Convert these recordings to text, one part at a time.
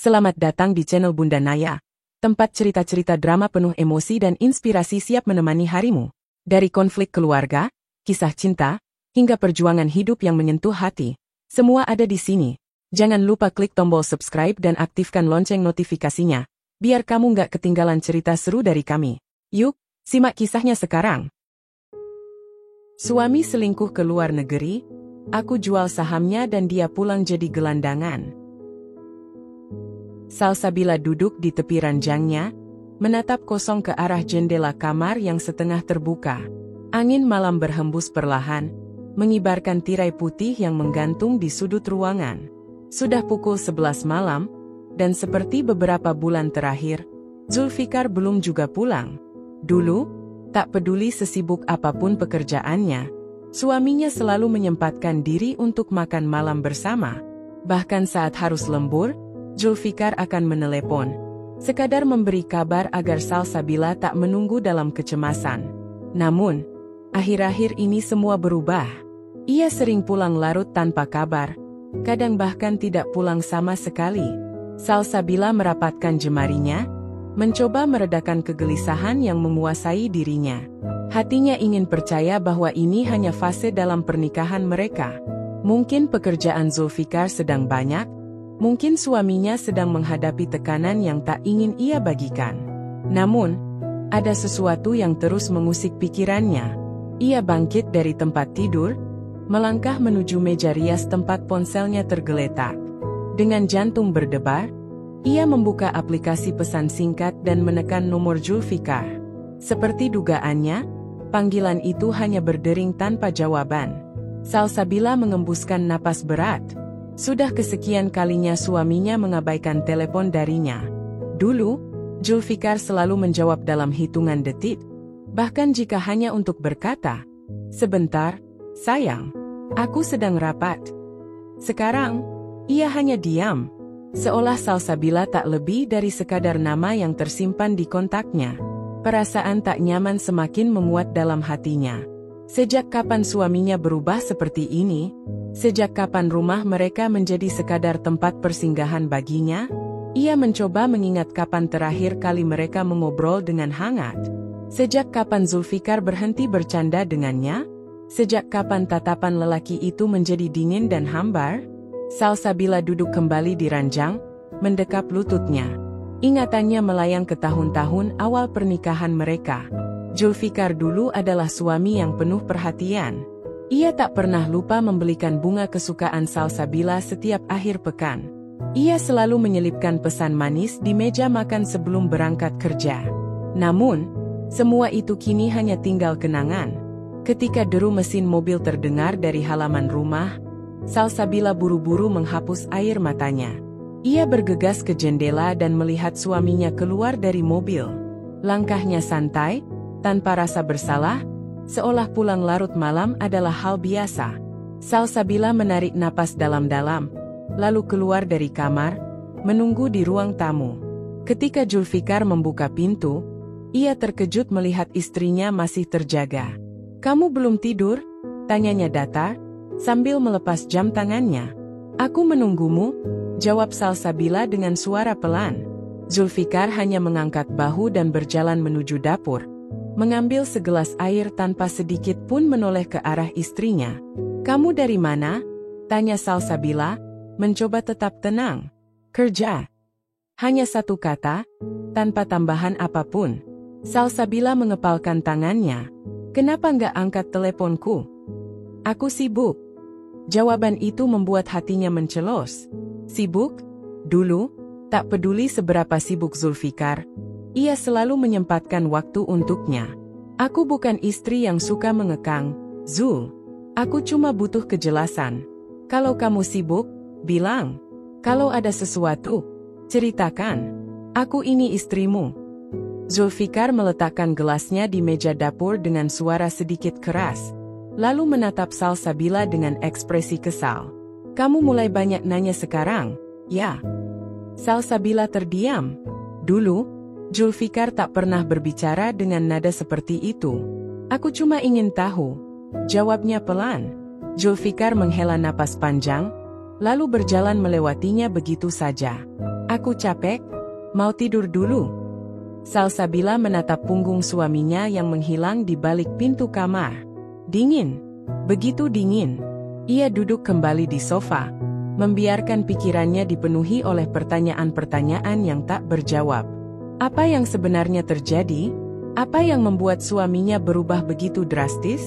Selamat datang di channel Bunda Naya, tempat cerita-cerita drama penuh emosi dan inspirasi siap menemani harimu. Dari konflik keluarga, kisah cinta, hingga perjuangan hidup yang menyentuh hati, semua ada di sini. Jangan lupa klik tombol subscribe dan aktifkan lonceng notifikasinya, biar kamu nggak ketinggalan cerita seru dari kami. Yuk, simak kisahnya sekarang. Suami selingkuh ke luar negeri, aku jual sahamnya dan dia pulang jadi gelandangan. Salsabila duduk di tepi ranjangnya, menatap kosong ke arah jendela kamar yang setengah terbuka. Angin malam berhembus perlahan, mengibarkan tirai putih yang menggantung di sudut ruangan. Sudah pukul 11 malam, dan seperti beberapa bulan terakhir, Zulfikar belum juga pulang. Dulu, tak peduli sesibuk apapun pekerjaannya, suaminya selalu menyempatkan diri untuk makan malam bersama. Bahkan saat harus lembur, Zulfikar akan menelepon, sekadar memberi kabar agar Salsabila tak menunggu dalam kecemasan. Namun, akhir-akhir ini semua berubah. Ia sering pulang larut tanpa kabar, kadang bahkan tidak pulang sama sekali. Salsabila merapatkan jemarinya, mencoba meredakan kegelisahan yang menguasai dirinya. Hatinya ingin percaya bahwa ini hanya fase dalam pernikahan mereka. Mungkin pekerjaan Zulfikar sedang banyak, mungkin suaminya sedang menghadapi tekanan yang tak ingin ia bagikan. Namun, ada sesuatu yang terus mengusik pikirannya. Ia bangkit dari tempat tidur, melangkah menuju meja rias tempat ponselnya tergeletak. Dengan jantung berdebar, ia membuka aplikasi pesan singkat dan menekan nomor Zulfikar. Seperti dugaannya, panggilan itu hanya berdering tanpa jawaban. Salsabila mengembuskan napas berat. Sudah kesekian kalinya suaminya mengabaikan telepon darinya. Dulu, Zulfikar selalu menjawab dalam hitungan detik, bahkan jika hanya untuk berkata, "Sebentar, sayang, aku sedang rapat." Sekarang, ia hanya diam, seolah Salsabila tak lebih dari sekadar nama yang tersimpan di kontaknya. Perasaan tak nyaman semakin memuat dalam hatinya. Sejak kapan suaminya berubah seperti ini? Sejak kapan rumah mereka menjadi sekadar tempat persinggahan baginya? Ia mencoba mengingat kapan terakhir kali mereka mengobrol dengan hangat. Sejak kapan Zulfikar berhenti bercanda dengannya? Sejak kapan tatapan lelaki itu menjadi dingin dan hambar? Salsabila duduk kembali di ranjang, mendekap lututnya. Ingatannya melayang ke tahun-tahun awal pernikahan mereka. Zulfikar dulu adalah suami yang penuh perhatian. Ia tak pernah lupa membelikan bunga kesukaan Salsabila setiap akhir pekan. Ia selalu menyelipkan pesan manis di meja makan sebelum berangkat kerja. Namun, semua itu kini hanya tinggal kenangan. Ketika deru mesin mobil terdengar dari halaman rumah, Salsabila buru-buru menghapus air matanya. Ia bergegas ke jendela dan melihat suaminya keluar dari mobil. Langkahnya santai, tanpa rasa bersalah, seolah pulang larut malam adalah hal biasa. Salsabila menarik napas dalam-dalam, lalu keluar dari kamar, menunggu di ruang tamu. Ketika Zulfikar membuka pintu, ia terkejut melihat istrinya masih terjaga. "Kamu belum tidur?" tanyanya datar, sambil melepas jam tangannya. "Aku menunggumu," jawab Salsabila dengan suara pelan. Zulfikar hanya mengangkat bahu dan berjalan menuju dapur, mengambil segelas air tanpa sedikit pun menoleh ke arah istrinya. "Kamu dari mana?" tanya Salsabila, mencoba tetap tenang. "Kerja." Hanya satu kata, tanpa tambahan apapun. Salsabila mengepalkan tangannya. "Kenapa nggak angkat teleponku?" "Aku sibuk." Jawaban itu membuat hatinya mencelos. Sibuk? Dulu, tak peduli seberapa sibuk Zulfikar, ia selalu menyempatkan waktu untuknya. "Aku bukan istri yang suka mengekang, Zul. Aku cuma butuh kejelasan. Kalau kamu sibuk, bilang. Kalau ada sesuatu, ceritakan. Aku ini istrimu." Zulfikar meletakkan gelasnya di meja dapur dengan suara sedikit keras, lalu menatap Salsabila dengan ekspresi kesal. "Kamu mulai banyak nanya sekarang, ya?" Salsabila terdiam. Dulu, Zulfikar tak pernah berbicara dengan nada seperti itu. "Aku cuma ingin tahu," jawabnya pelan. Zulfikar menghela napas panjang, lalu berjalan melewatinya begitu saja. Aku capek, mau tidur dulu. Salsabila menatap punggung suaminya yang menghilang di balik pintu kamar. Dingin, begitu dingin. Ia duduk kembali di sofa, membiarkan pikirannya dipenuhi oleh pertanyaan-pertanyaan yang tak berjawab. Apa yang sebenarnya terjadi? Apa yang membuat suaminya berubah begitu drastis?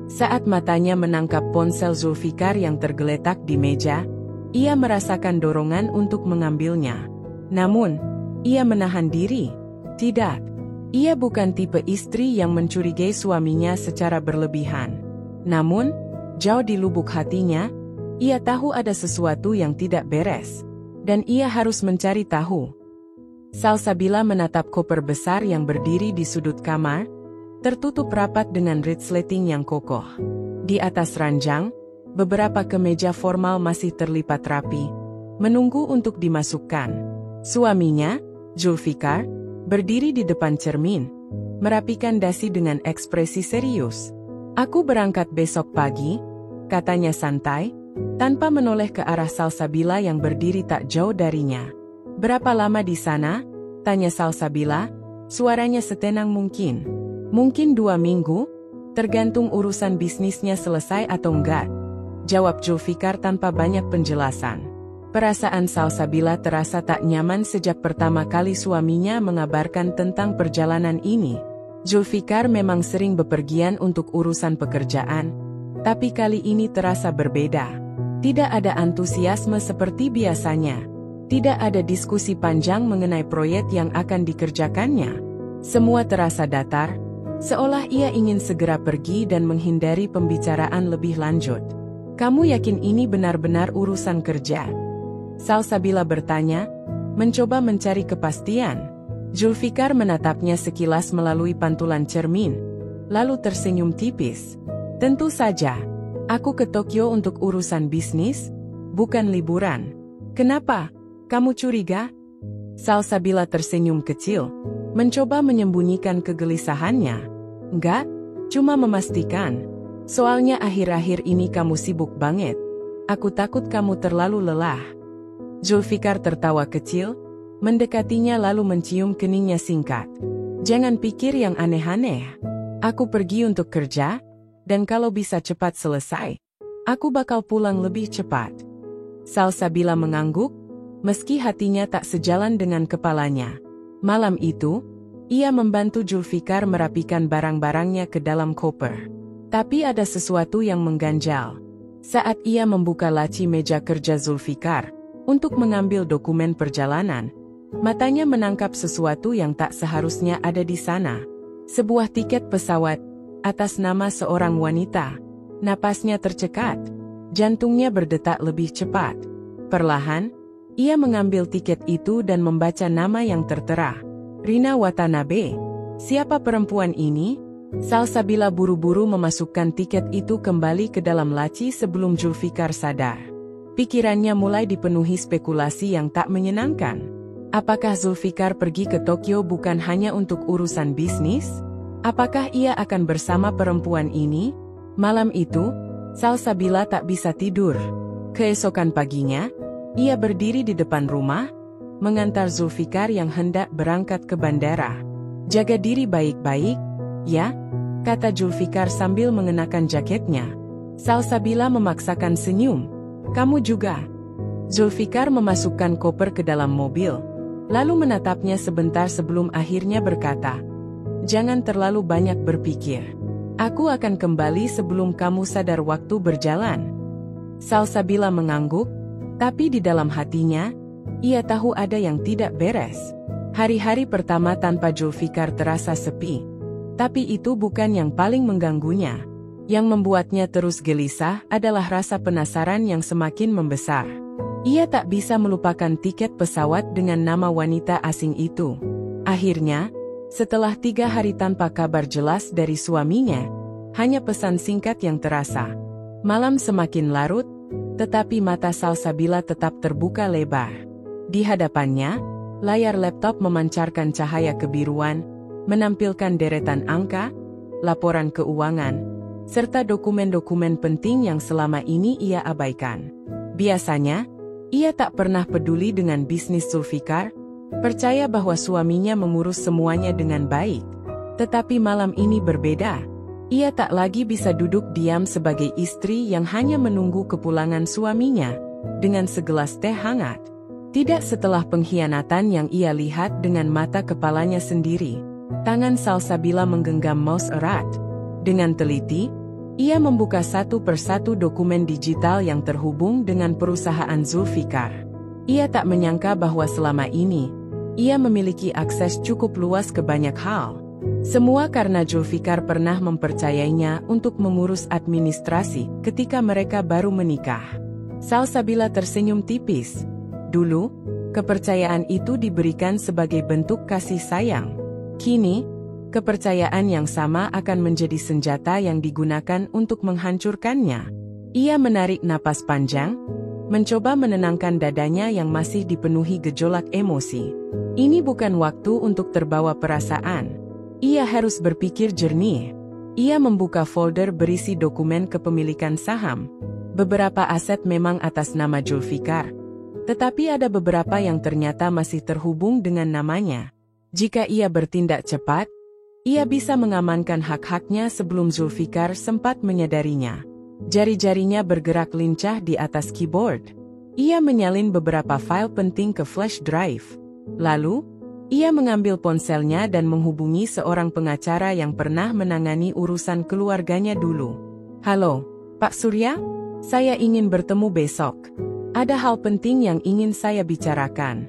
Saat matanya menangkap ponsel Zulfikar yang tergeletak di meja, ia merasakan dorongan untuk mengambilnya. Namun, ia menahan diri. Tidak, ia bukan tipe istri yang mencurigai suaminya secara berlebihan. Namun, jauh di lubuk hatinya, ia tahu ada sesuatu yang tidak beres, dan ia harus mencari tahu. Salsabila menatap koper besar yang berdiri di sudut kamar, tertutup rapat dengan resleting yang kokoh. Di atas ranjang, beberapa kemeja formal masih terlipat rapi, menunggu untuk dimasukkan. Suaminya, Zulfikar, berdiri di depan cermin, merapikan dasi dengan ekspresi serius. "Aku berangkat besok pagi," katanya santai, tanpa menoleh ke arah Salsabila yang berdiri tak jauh darinya. "Berapa lama di sana?" tanya Salsabila, suaranya setenang mungkin. "Mungkin 2 minggu, tergantung urusan bisnisnya selesai atau enggak," jawab Zulfikar tanpa banyak penjelasan. Perasaan Salsabila terasa tak nyaman sejak pertama kali suaminya mengabarkan tentang perjalanan ini. Zulfikar memang sering bepergian untuk urusan pekerjaan, tapi kali ini terasa berbeda. Tidak ada antusiasme seperti biasanya. Tidak ada diskusi panjang mengenai proyek yang akan dikerjakannya. Semua terasa datar, seolah ia ingin segera pergi dan menghindari pembicaraan lebih lanjut. "Kamu yakin ini benar-benar urusan kerja?" Salsabila bertanya, mencoba mencari kepastian. Zulfikar menatapnya sekilas melalui pantulan cermin, lalu tersenyum tipis. "Tentu saja, aku ke Tokyo untuk urusan bisnis, bukan liburan." "Kenapa? Kamu curiga?" Salsabila tersenyum kecil, mencoba menyembunyikan kegelisahannya. "Enggak, cuma memastikan. Soalnya akhir-akhir ini kamu sibuk banget. Aku takut kamu terlalu lelah." Zulfikar tertawa kecil, mendekatinya lalu mencium keningnya singkat. "Jangan pikir yang aneh-aneh. Aku pergi untuk kerja, dan kalau bisa cepat selesai, aku bakal pulang lebih cepat." Salsabila mengangguk, meski hatinya tak sejalan dengan kepalanya. Malam itu, ia membantu Zulfikar merapikan barang-barangnya ke dalam koper. Tapi ada sesuatu yang mengganjal. Saat ia membuka laci meja kerja Zulfikar untuk mengambil dokumen perjalanan, matanya menangkap sesuatu yang tak seharusnya ada di sana. Sebuah tiket pesawat atas nama seorang wanita. Napasnya tercekat, jantungnya berdetak lebih cepat. Perlahan, ia mengambil tiket itu dan membaca nama yang tertera. Rina Watanabe. Siapa perempuan ini? Salsabila buru-buru memasukkan tiket itu kembali ke dalam laci sebelum Zulfikar sadar. Pikirannya mulai dipenuhi spekulasi yang tak menyenangkan. Apakah Zulfikar pergi ke Tokyo bukan hanya untuk urusan bisnis? Apakah ia akan bersama perempuan ini? Malam itu, Salsabila tak bisa tidur. Keesokan paginya, ia berdiri di depan rumah, mengantar Zulfikar yang hendak berangkat ke bandara. "Jaga diri baik-baik, ya?" kata Zulfikar sambil mengenakan jaketnya. Salsabila memaksakan senyum. "Kamu juga." Zulfikar memasukkan koper ke dalam mobil, lalu menatapnya sebentar sebelum akhirnya berkata, "Jangan terlalu banyak berpikir. Aku akan kembali sebelum kamu sadar waktu berjalan." Salsabila mengangguk, tapi di dalam hatinya, ia tahu ada yang tidak beres. Hari-hari pertama tanpa Zulfikar terasa sepi. Tapi itu bukan yang paling mengganggunya. Yang membuatnya terus gelisah adalah rasa penasaran yang semakin membesar. Ia tak bisa melupakan tiket pesawat dengan nama wanita asing itu. Akhirnya, setelah 3 hari tanpa kabar jelas dari suaminya, hanya pesan singkat yang terasa. Malam semakin larut, tetapi mata Salsabila tetap terbuka lebar. Di hadapannya, layar laptop memancarkan cahaya kebiruan, menampilkan deretan angka, laporan keuangan, serta dokumen-dokumen penting yang selama ini ia abaikan. Biasanya, ia tak pernah peduli dengan bisnis Zulfikar, percaya bahwa suaminya mengurus semuanya dengan baik. Tetapi malam ini berbeda. Ia tak lagi bisa duduk diam sebagai istri yang hanya menunggu kepulangan suaminya dengan segelas teh hangat. Tidak setelah pengkhianatan yang ia lihat dengan mata kepalanya sendiri. Tangan Salsabila menggenggam mouse erat. Dengan teliti, ia membuka satu persatu dokumen digital yang terhubung dengan perusahaan Zulfikar. Ia tak menyangka bahwa selama ini, ia memiliki akses cukup luas ke banyak hal. Semua karena Zulfikar pernah mempercayainya untuk mengurus administrasi ketika mereka baru menikah. Salsabila tersenyum tipis. Dulu, kepercayaan itu diberikan sebagai bentuk kasih sayang. Kini, kepercayaan yang sama akan menjadi senjata yang digunakan untuk menghancurkannya. Ia menarik napas panjang, mencoba menenangkan dadanya yang masih dipenuhi gejolak emosi. Ini bukan waktu untuk terbawa perasaan. Ia harus berpikir jernih. Ia membuka folder berisi dokumen kepemilikan saham. Beberapa aset memang atas nama Zulfikar, tetapi ada beberapa yang ternyata masih terhubung dengan namanya. Jika ia bertindak cepat, ia bisa mengamankan hak-haknya sebelum Zulfikar sempat menyadarinya. Jari-jarinya bergerak lincah di atas keyboard. Ia menyalin beberapa file penting ke flash drive. Lalu, ia mengambil ponselnya dan menghubungi seorang pengacara yang pernah menangani urusan keluarganya dulu. "Halo, Pak Surya? Saya ingin bertemu besok. Ada hal penting yang ingin saya bicarakan."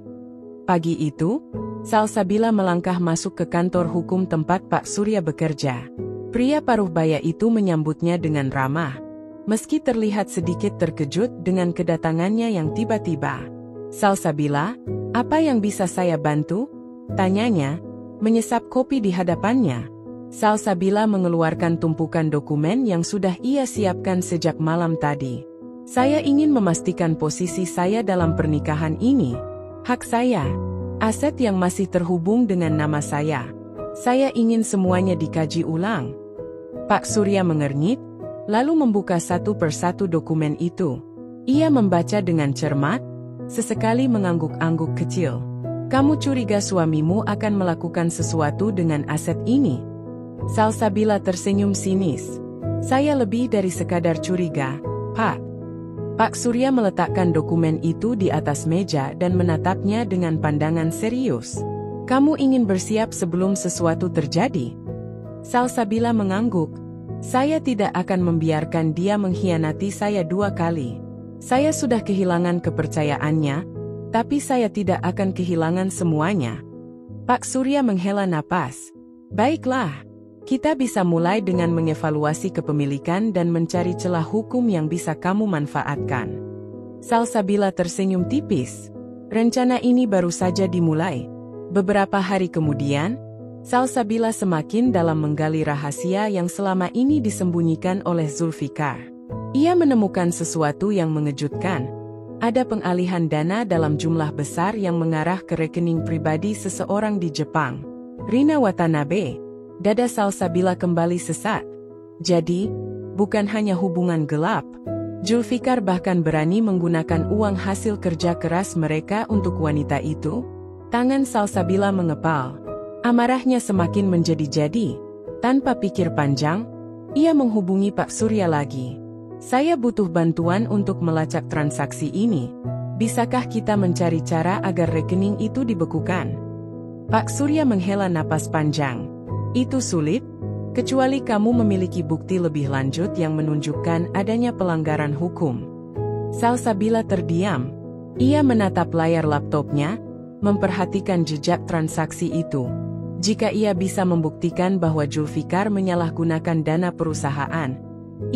Pagi itu, Salsabila melangkah masuk ke kantor hukum tempat Pak Surya bekerja. Pria paruh baya itu menyambutnya dengan ramah. Meski terlihat sedikit terkejut dengan kedatangannya yang tiba-tiba. "Salsabila, apa yang bisa saya bantu?" tanyanya, menyesap kopi di hadapannya. Salsabila mengeluarkan tumpukan dokumen yang sudah ia siapkan sejak malam tadi. "Saya ingin memastikan posisi saya dalam pernikahan ini. Hak saya, aset yang masih terhubung dengan nama saya. Saya ingin semuanya dikaji ulang." Pak Surya mengernyit, lalu membuka satu persatu dokumen itu. Ia membaca dengan cermat, sesekali mengangguk-angguk kecil. "Kamu curiga suamimu akan melakukan sesuatu dengan aset ini?" Salsabila tersenyum sinis. "Saya lebih dari sekadar curiga, Pak." Pak Surya meletakkan dokumen itu di atas meja dan menatapnya dengan pandangan serius. "Kamu ingin bersiap sebelum sesuatu terjadi?" Salsabila mengangguk. "Saya tidak akan membiarkan dia mengkhianati saya 2 kali. Saya sudah kehilangan kepercayaannya, tapi saya tidak akan kehilangan semuanya." Pak Surya menghela napas. "Baiklah. Kita bisa mulai dengan mengevaluasi kepemilikan dan mencari celah hukum yang bisa kamu manfaatkan." Salsabila tersenyum tipis. Rencana ini baru saja dimulai. Beberapa hari kemudian, Salsabila semakin dalam menggali rahasia yang selama ini disembunyikan oleh Zulfikar. Ia menemukan sesuatu yang mengejutkan. Ada pengalihan dana dalam jumlah besar yang mengarah ke rekening pribadi seseorang di Jepang, Rina Watanabe. Dada Salsabila kembali sesak. Jadi, bukan hanya hubungan gelap. Zulfikar bahkan berani menggunakan uang hasil kerja keras mereka untuk wanita itu. Tangan Salsabila mengepal. Amarahnya semakin menjadi-jadi. Tanpa pikir panjang, ia menghubungi Pak Surya lagi. "Saya butuh bantuan untuk melacak transaksi ini. Bisakah kita mencari cara agar rekening itu dibekukan?" Pak Surya menghela napas panjang. "Itu sulit, kecuali kamu memiliki bukti lebih lanjut yang menunjukkan adanya pelanggaran hukum." Salsabila terdiam. Ia menatap layar laptopnya, memperhatikan jejak transaksi itu. Jika ia bisa membuktikan bahwa Zulfikar menyalahgunakan dana perusahaan,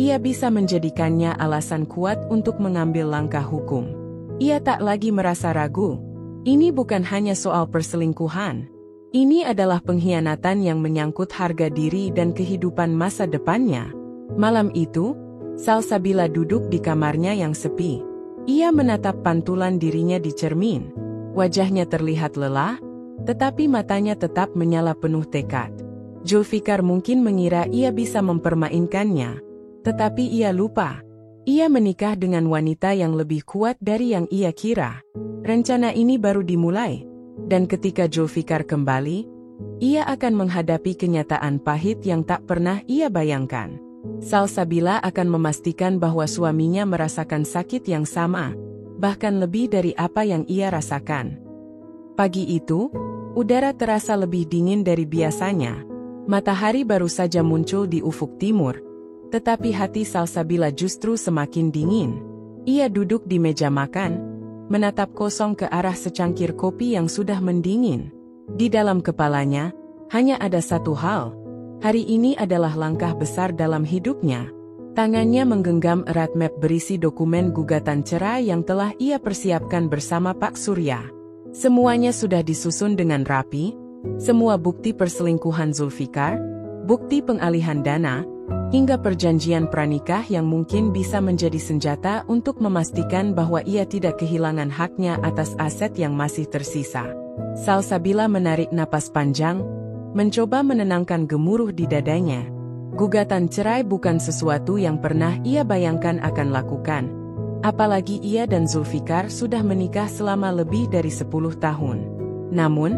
ia bisa menjadikannya alasan kuat untuk mengambil langkah hukum. Ia tak lagi merasa ragu. Ini bukan hanya soal perselingkuhan. Ini adalah pengkhianatan yang menyangkut harga diri dan kehidupan masa depannya. Malam itu, Salsabila duduk di kamarnya yang sepi. Ia menatap pantulan dirinya di cermin. Wajahnya terlihat lelah, tetapi matanya tetap menyala penuh tekad. Zulfikar mungkin mengira ia bisa mempermainkannya, tetapi ia lupa. Ia menikah dengan wanita yang lebih kuat dari yang ia kira. Rencana ini baru dimulai, dan ketika Zulfikar kembali, ia akan menghadapi kenyataan pahit yang tak pernah ia bayangkan. Salsabila akan memastikan bahwa suaminya merasakan sakit yang sama, bahkan lebih dari apa yang ia rasakan. Pagi itu, udara terasa lebih dingin dari biasanya. Matahari baru saja muncul di ufuk timur, tetapi hati Salsabila justru semakin dingin. Ia duduk di meja makan, menatap kosong ke arah secangkir kopi yang sudah mendingin. Di dalam kepalanya, hanya ada satu hal. Hari ini adalah langkah besar dalam hidupnya. Tangannya menggenggam erat map berisi dokumen gugatan cerai yang telah ia persiapkan bersama Pak Surya. Semuanya sudah disusun dengan rapi, semua bukti perselingkuhan Zulfikar, bukti pengalihan dana, hingga perjanjian pranikah yang mungkin bisa menjadi senjata untuk memastikan bahwa ia tidak kehilangan haknya atas aset yang masih tersisa. Salsabila menarik napas panjang, mencoba menenangkan gemuruh di dadanya. Gugatan cerai bukan sesuatu yang pernah ia bayangkan akan lakukan. Apalagi ia dan Zulfikar sudah menikah selama lebih dari 10 tahun. Namun,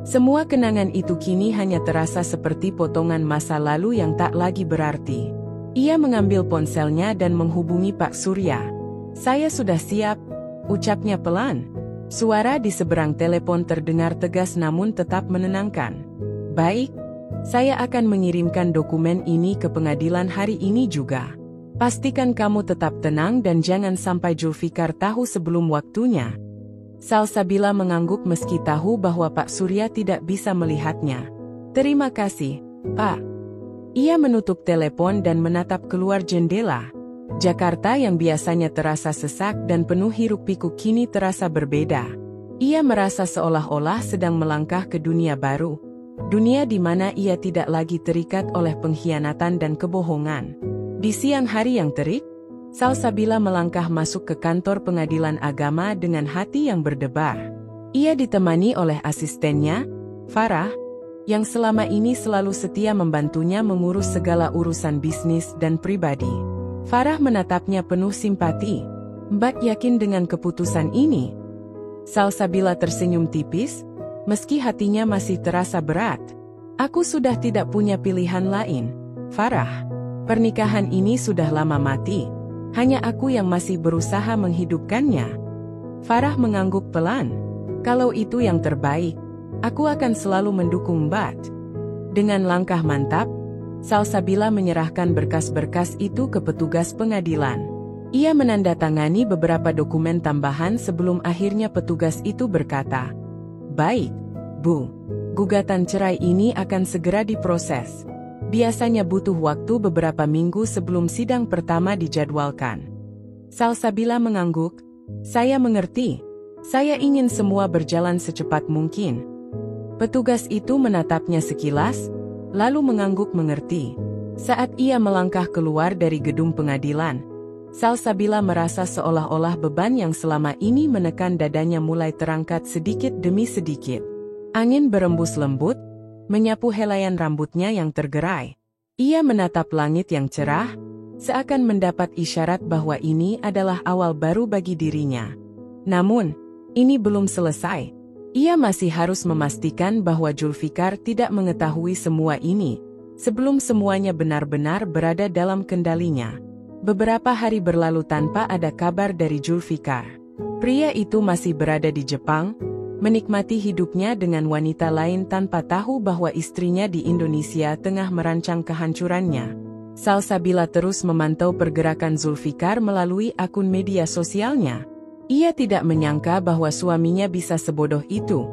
semua kenangan itu kini hanya terasa seperti potongan masa lalu yang tak lagi berarti. Ia mengambil ponselnya dan menghubungi Pak Surya. "Saya sudah siap," ucapnya pelan. Suara di seberang telepon terdengar tegas namun tetap menenangkan. "Baik, saya akan mengirimkan dokumen ini ke pengadilan hari ini juga. Pastikan kamu tetap tenang dan jangan sampai Zulfikar tahu sebelum waktunya." Salsabila mengangguk meski tahu bahwa Pak Surya tidak bisa melihatnya. "Terima kasih, Pak." Ia menutup telepon dan menatap keluar jendela. Jakarta yang biasanya terasa sesak dan penuh hiruk-pikuk kini terasa berbeda. Ia merasa seolah-olah sedang melangkah ke dunia baru. Dunia di mana ia tidak lagi terikat oleh pengkhianatan dan kebohongan. Di siang hari yang terik, Salsabila melangkah masuk ke kantor pengadilan agama dengan hati yang berdebar. Ia ditemani oleh asistennya, Farah, yang selama ini selalu setia membantunya mengurus segala urusan bisnis dan pribadi. Farah menatapnya penuh simpati. "Mbak yakin dengan keputusan ini?" Salsabila tersenyum tipis, meski hatinya masih terasa berat. "Aku sudah tidak punya pilihan lain, Farah. Pernikahan ini sudah lama mati. Hanya aku yang masih berusaha menghidupkannya." Farah mengangguk pelan. "Kalau itu yang terbaik, aku akan selalu mendukung Mbak." Dengan langkah mantap, Salsabila menyerahkan berkas-berkas itu ke petugas pengadilan. Ia menandatangani beberapa dokumen tambahan sebelum akhirnya petugas itu berkata, "Baik, Bu. Gugatan cerai ini akan segera diproses. Biasanya butuh waktu beberapa minggu sebelum sidang pertama dijadwalkan." Salsabila mengangguk. "Saya mengerti. Saya ingin semua berjalan secepat mungkin." Petugas itu menatapnya sekilas, lalu mengangguk mengerti. Saat ia melangkah keluar dari gedung pengadilan, Salsabila merasa seolah-olah beban yang selama ini menekan dadanya mulai terangkat sedikit demi sedikit. Angin berembus lembut, menyapu helaian rambutnya yang tergerai. Ia menatap langit yang cerah, seakan mendapat isyarat bahwa ini adalah awal baru bagi dirinya. Namun, ini belum selesai. Ia masih harus memastikan bahwa Zulfikar tidak mengetahui semua ini, sebelum semuanya benar-benar berada dalam kendalinya. Beberapa hari berlalu tanpa ada kabar dari Zulfikar. Pria itu masih berada di Jepang, menikmati hidupnya dengan wanita lain tanpa tahu bahwa istrinya di Indonesia tengah merancang kehancurannya. Salsabila terus memantau pergerakan Zulfikar melalui akun media sosialnya. Ia tidak menyangka bahwa suaminya bisa sebodoh itu.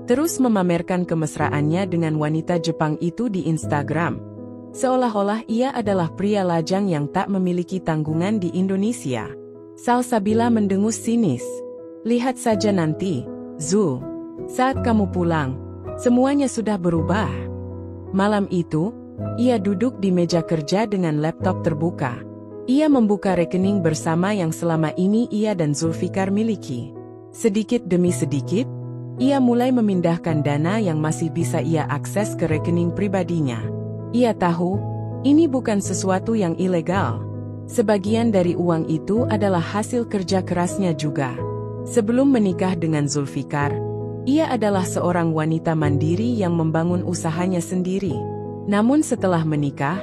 Terus memamerkan kemesraannya dengan wanita Jepang itu di Instagram. Seolah-olah ia adalah pria lajang yang tak memiliki tanggungan di Indonesia. Salsabila mendengus sinis. "Lihat saja nanti, Zul. Saat kamu pulang, semuanya sudah berubah." Malam itu, ia duduk di meja kerja dengan laptop terbuka. Ia membuka rekening bersama yang selama ini ia dan Zulfikar miliki. Sedikit demi sedikit, ia mulai memindahkan dana yang masih bisa ia akses ke rekening pribadinya. Ia tahu, ini bukan sesuatu yang ilegal. Sebagian dari uang itu adalah hasil kerja kerasnya juga. Sebelum menikah dengan Zulfikar, ia adalah seorang wanita mandiri yang membangun usahanya sendiri. Namun setelah menikah,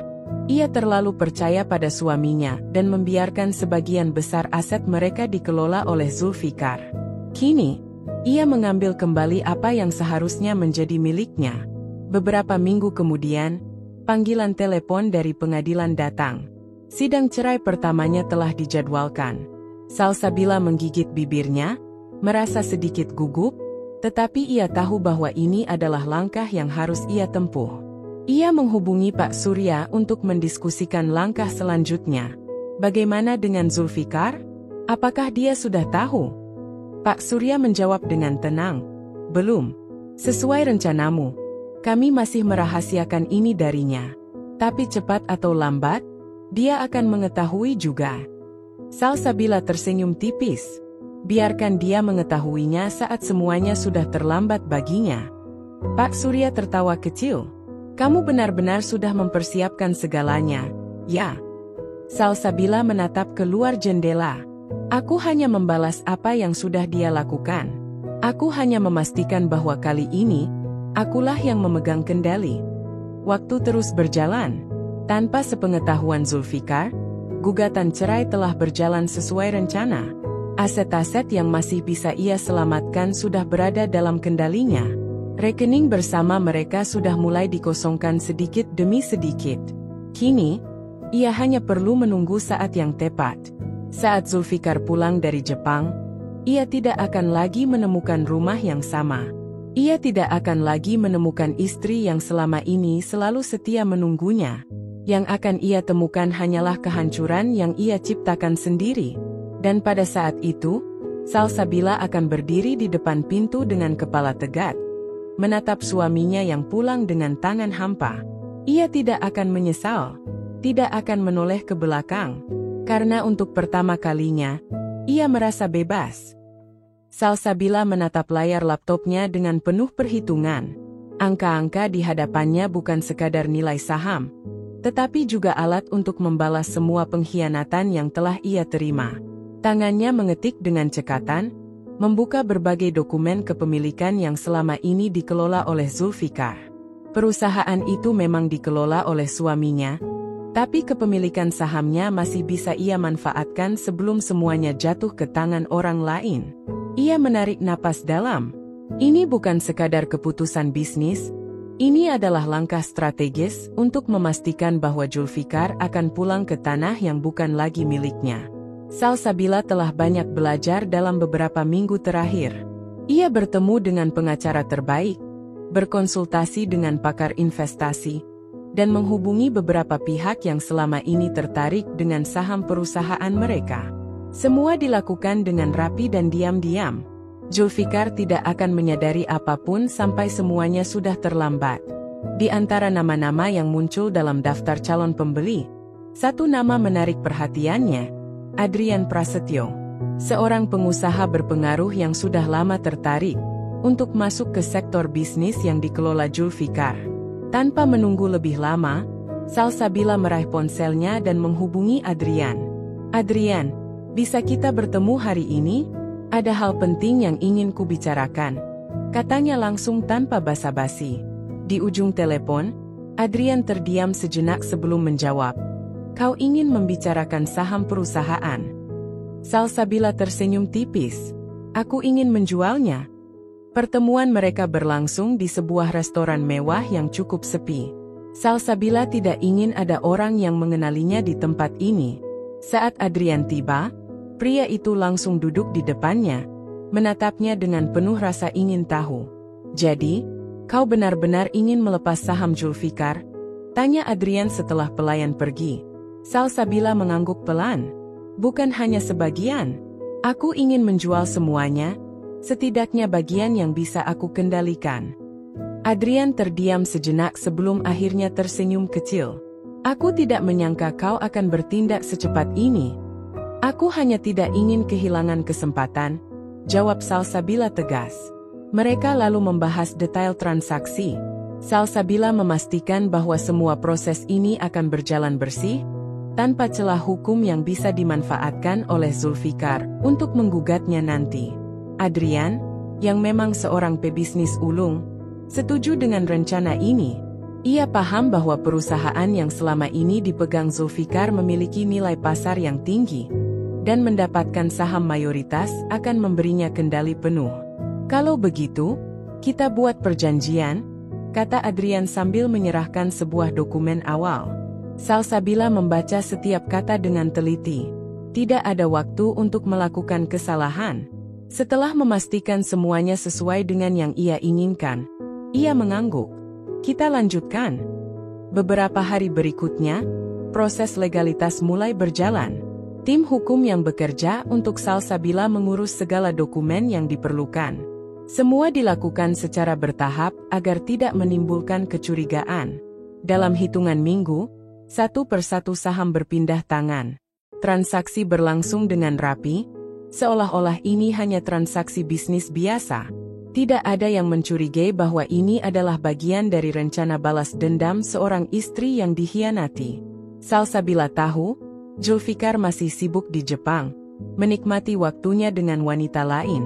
ia terlalu percaya pada suaminya dan membiarkan sebagian besar aset mereka dikelola oleh Zulfikar. Kini, ia mengambil kembali apa yang seharusnya menjadi miliknya. Beberapa minggu kemudian, panggilan telepon dari pengadilan datang. Sidang cerai pertamanya telah dijadwalkan. Salsabila menggigit bibirnya, merasa sedikit gugup, tetapi ia tahu bahwa ini adalah langkah yang harus ia tempuh. Ia menghubungi Pak Surya untuk mendiskusikan langkah selanjutnya. Bagaimana dengan Zulfikar? Apakah dia sudah tahu? Pak Surya menjawab dengan tenang, "Belum. Sesuai rencanamu, kami masih merahasiakan ini darinya. Tapi cepat atau lambat, dia akan mengetahui juga." Salsabila tersenyum tipis. Biarkan dia mengetahuinya saat semuanya sudah terlambat baginya. Pak Surya tertawa kecil. "Kamu benar-benar sudah mempersiapkan segalanya, ya?" Salsabila menatap keluar jendela. "Aku hanya membalas apa yang sudah dia lakukan. Aku hanya memastikan bahwa kali ini, akulah yang memegang kendali." Waktu terus berjalan. Tanpa sepengetahuan Zulfikar, gugatan cerai telah berjalan sesuai rencana. Aset-aset yang masih bisa ia selamatkan sudah berada dalam kendalinya. Rekening bersama mereka sudah mulai dikosongkan sedikit demi sedikit. Kini, ia hanya perlu menunggu saat yang tepat. Saat Zulfikar pulang dari Jepang, ia tidak akan lagi menemukan rumah yang sama. Ia tidak akan lagi menemukan istri yang selama ini selalu setia menunggunya. Yang akan ia temukan hanyalah kehancuran yang ia ciptakan sendiri. Dan pada saat itu, Salsabila akan berdiri di depan pintu dengan kepala tegak, menatap suaminya yang pulang dengan tangan hampa. Ia tidak akan menyesal, tidak akan menoleh ke belakang, karena untuk pertama kalinya, ia merasa bebas. Salsabila menatap layar laptopnya dengan penuh perhitungan. Angka-angka di hadapannya bukan sekadar nilai saham, tetapi juga alat untuk membalas semua pengkhianatan yang telah ia terima. Tangannya mengetik dengan cekatan, membuka berbagai dokumen kepemilikan yang selama ini dikelola oleh Zulfikar. Perusahaan itu memang dikelola oleh suaminya, tapi kepemilikan sahamnya masih bisa ia manfaatkan sebelum semuanya jatuh ke tangan orang lain. Ia menarik napas dalam. Ini bukan sekadar keputusan bisnis, ini adalah langkah strategis untuk memastikan bahwa Zulfikar akan pulang ke tanah yang bukan lagi miliknya. Salsabila telah banyak belajar dalam beberapa minggu terakhir. Ia bertemu dengan pengacara terbaik, berkonsultasi dengan pakar investasi, dan menghubungi beberapa pihak yang selama ini tertarik dengan saham perusahaan mereka. Semua dilakukan dengan rapi dan diam-diam. Zulfikar tidak akan menyadari apapun sampai semuanya sudah terlambat. Di antara nama-nama yang muncul dalam daftar calon pembeli, satu nama menarik perhatiannya, Adrian Prasetyo, seorang pengusaha berpengaruh yang sudah lama tertarik untuk masuk ke sektor bisnis yang dikelola Zulfikar. Tanpa menunggu lebih lama, Salsabila meraih ponselnya dan menghubungi Adrian. "Adrian, bisa kita bertemu hari ini? Ada hal penting yang ingin kubicarakan," katanya langsung tanpa basa-basi. Di ujung telepon, Adrian terdiam sejenak sebelum menjawab. "Kau ingin membicarakan saham perusahaan?" Salsabila tersenyum tipis. "Aku ingin menjualnya." Pertemuan mereka berlangsung di sebuah restoran mewah yang cukup sepi. Salsabila tidak ingin ada orang yang mengenalinya di tempat ini. Saat Adrian tiba, pria itu langsung duduk di depannya, menatapnya dengan penuh rasa ingin tahu. "Jadi, kau benar-benar ingin melepas saham Zulfikar?" tanya Adrian setelah pelayan pergi. Salsabila mengangguk pelan. "Bukan hanya sebagian. Aku ingin menjual semuanya, setidaknya bagian yang bisa aku kendalikan." Adrian terdiam sejenak sebelum akhirnya tersenyum kecil. "Aku tidak menyangka kau akan bertindak secepat ini." "Aku hanya tidak ingin kehilangan kesempatan," jawab Salsabila tegas. Mereka lalu membahas detail transaksi. Salsabila memastikan bahwa semua proses ini akan berjalan bersih, tanpa celah hukum yang bisa dimanfaatkan oleh Zulfikar untuk menggugatnya nanti. Adrian, yang memang seorang pebisnis ulung, setuju dengan rencana ini. Ia paham bahwa perusahaan yang selama ini dipegang Zulfikar memiliki nilai pasar yang tinggi, dan mendapatkan saham mayoritas akan memberinya kendali penuh. Kalau begitu, kita buat perjanjian, kata Adrian sambil menyerahkan sebuah dokumen awal. Salsabila membaca setiap kata dengan teliti. Tidak ada waktu untuk melakukan kesalahan. Setelah memastikan semuanya sesuai dengan yang ia inginkan, ia mengangguk. Kita lanjutkan. Beberapa hari berikutnya, proses legalitas mulai berjalan. Tim hukum yang bekerja untuk Salsabila mengurus segala dokumen yang diperlukan. Semua dilakukan secara bertahap agar tidak menimbulkan kecurigaan. Dalam hitungan minggu, satu persatu saham berpindah tangan. Transaksi berlangsung dengan rapi, seolah-olah ini hanya transaksi bisnis biasa. Tidak ada yang mencurigai bahwa ini adalah bagian dari rencana balas dendam seorang istri yang dikhianati. Salsabila tahu, Zulfikar masih sibuk di Jepang, menikmati waktunya dengan wanita lain,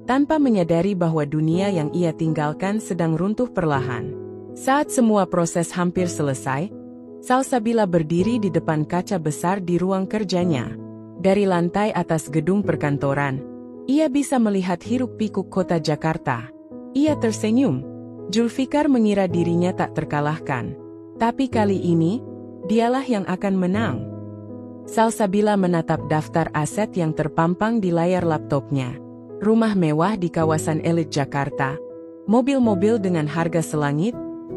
tanpa menyadari bahwa dunia yang ia tinggalkan sedang runtuh perlahan. Saat semua proses hampir selesai, Salsabila berdiri di depan kaca besar di ruang kerjanya. Dari lantai atas gedung perkantoran, ia bisa melihat hiruk-pikuk kota Jakarta. Ia tersenyum. Zulfikar mengira dirinya tak terkalahkan. Tapi kali ini, dialah yang akan menang. Salsabila menatap daftar aset yang terpampang di layar laptopnya. Rumah mewah di kawasan elit Jakarta, mobil-mobil dengan harga selangit,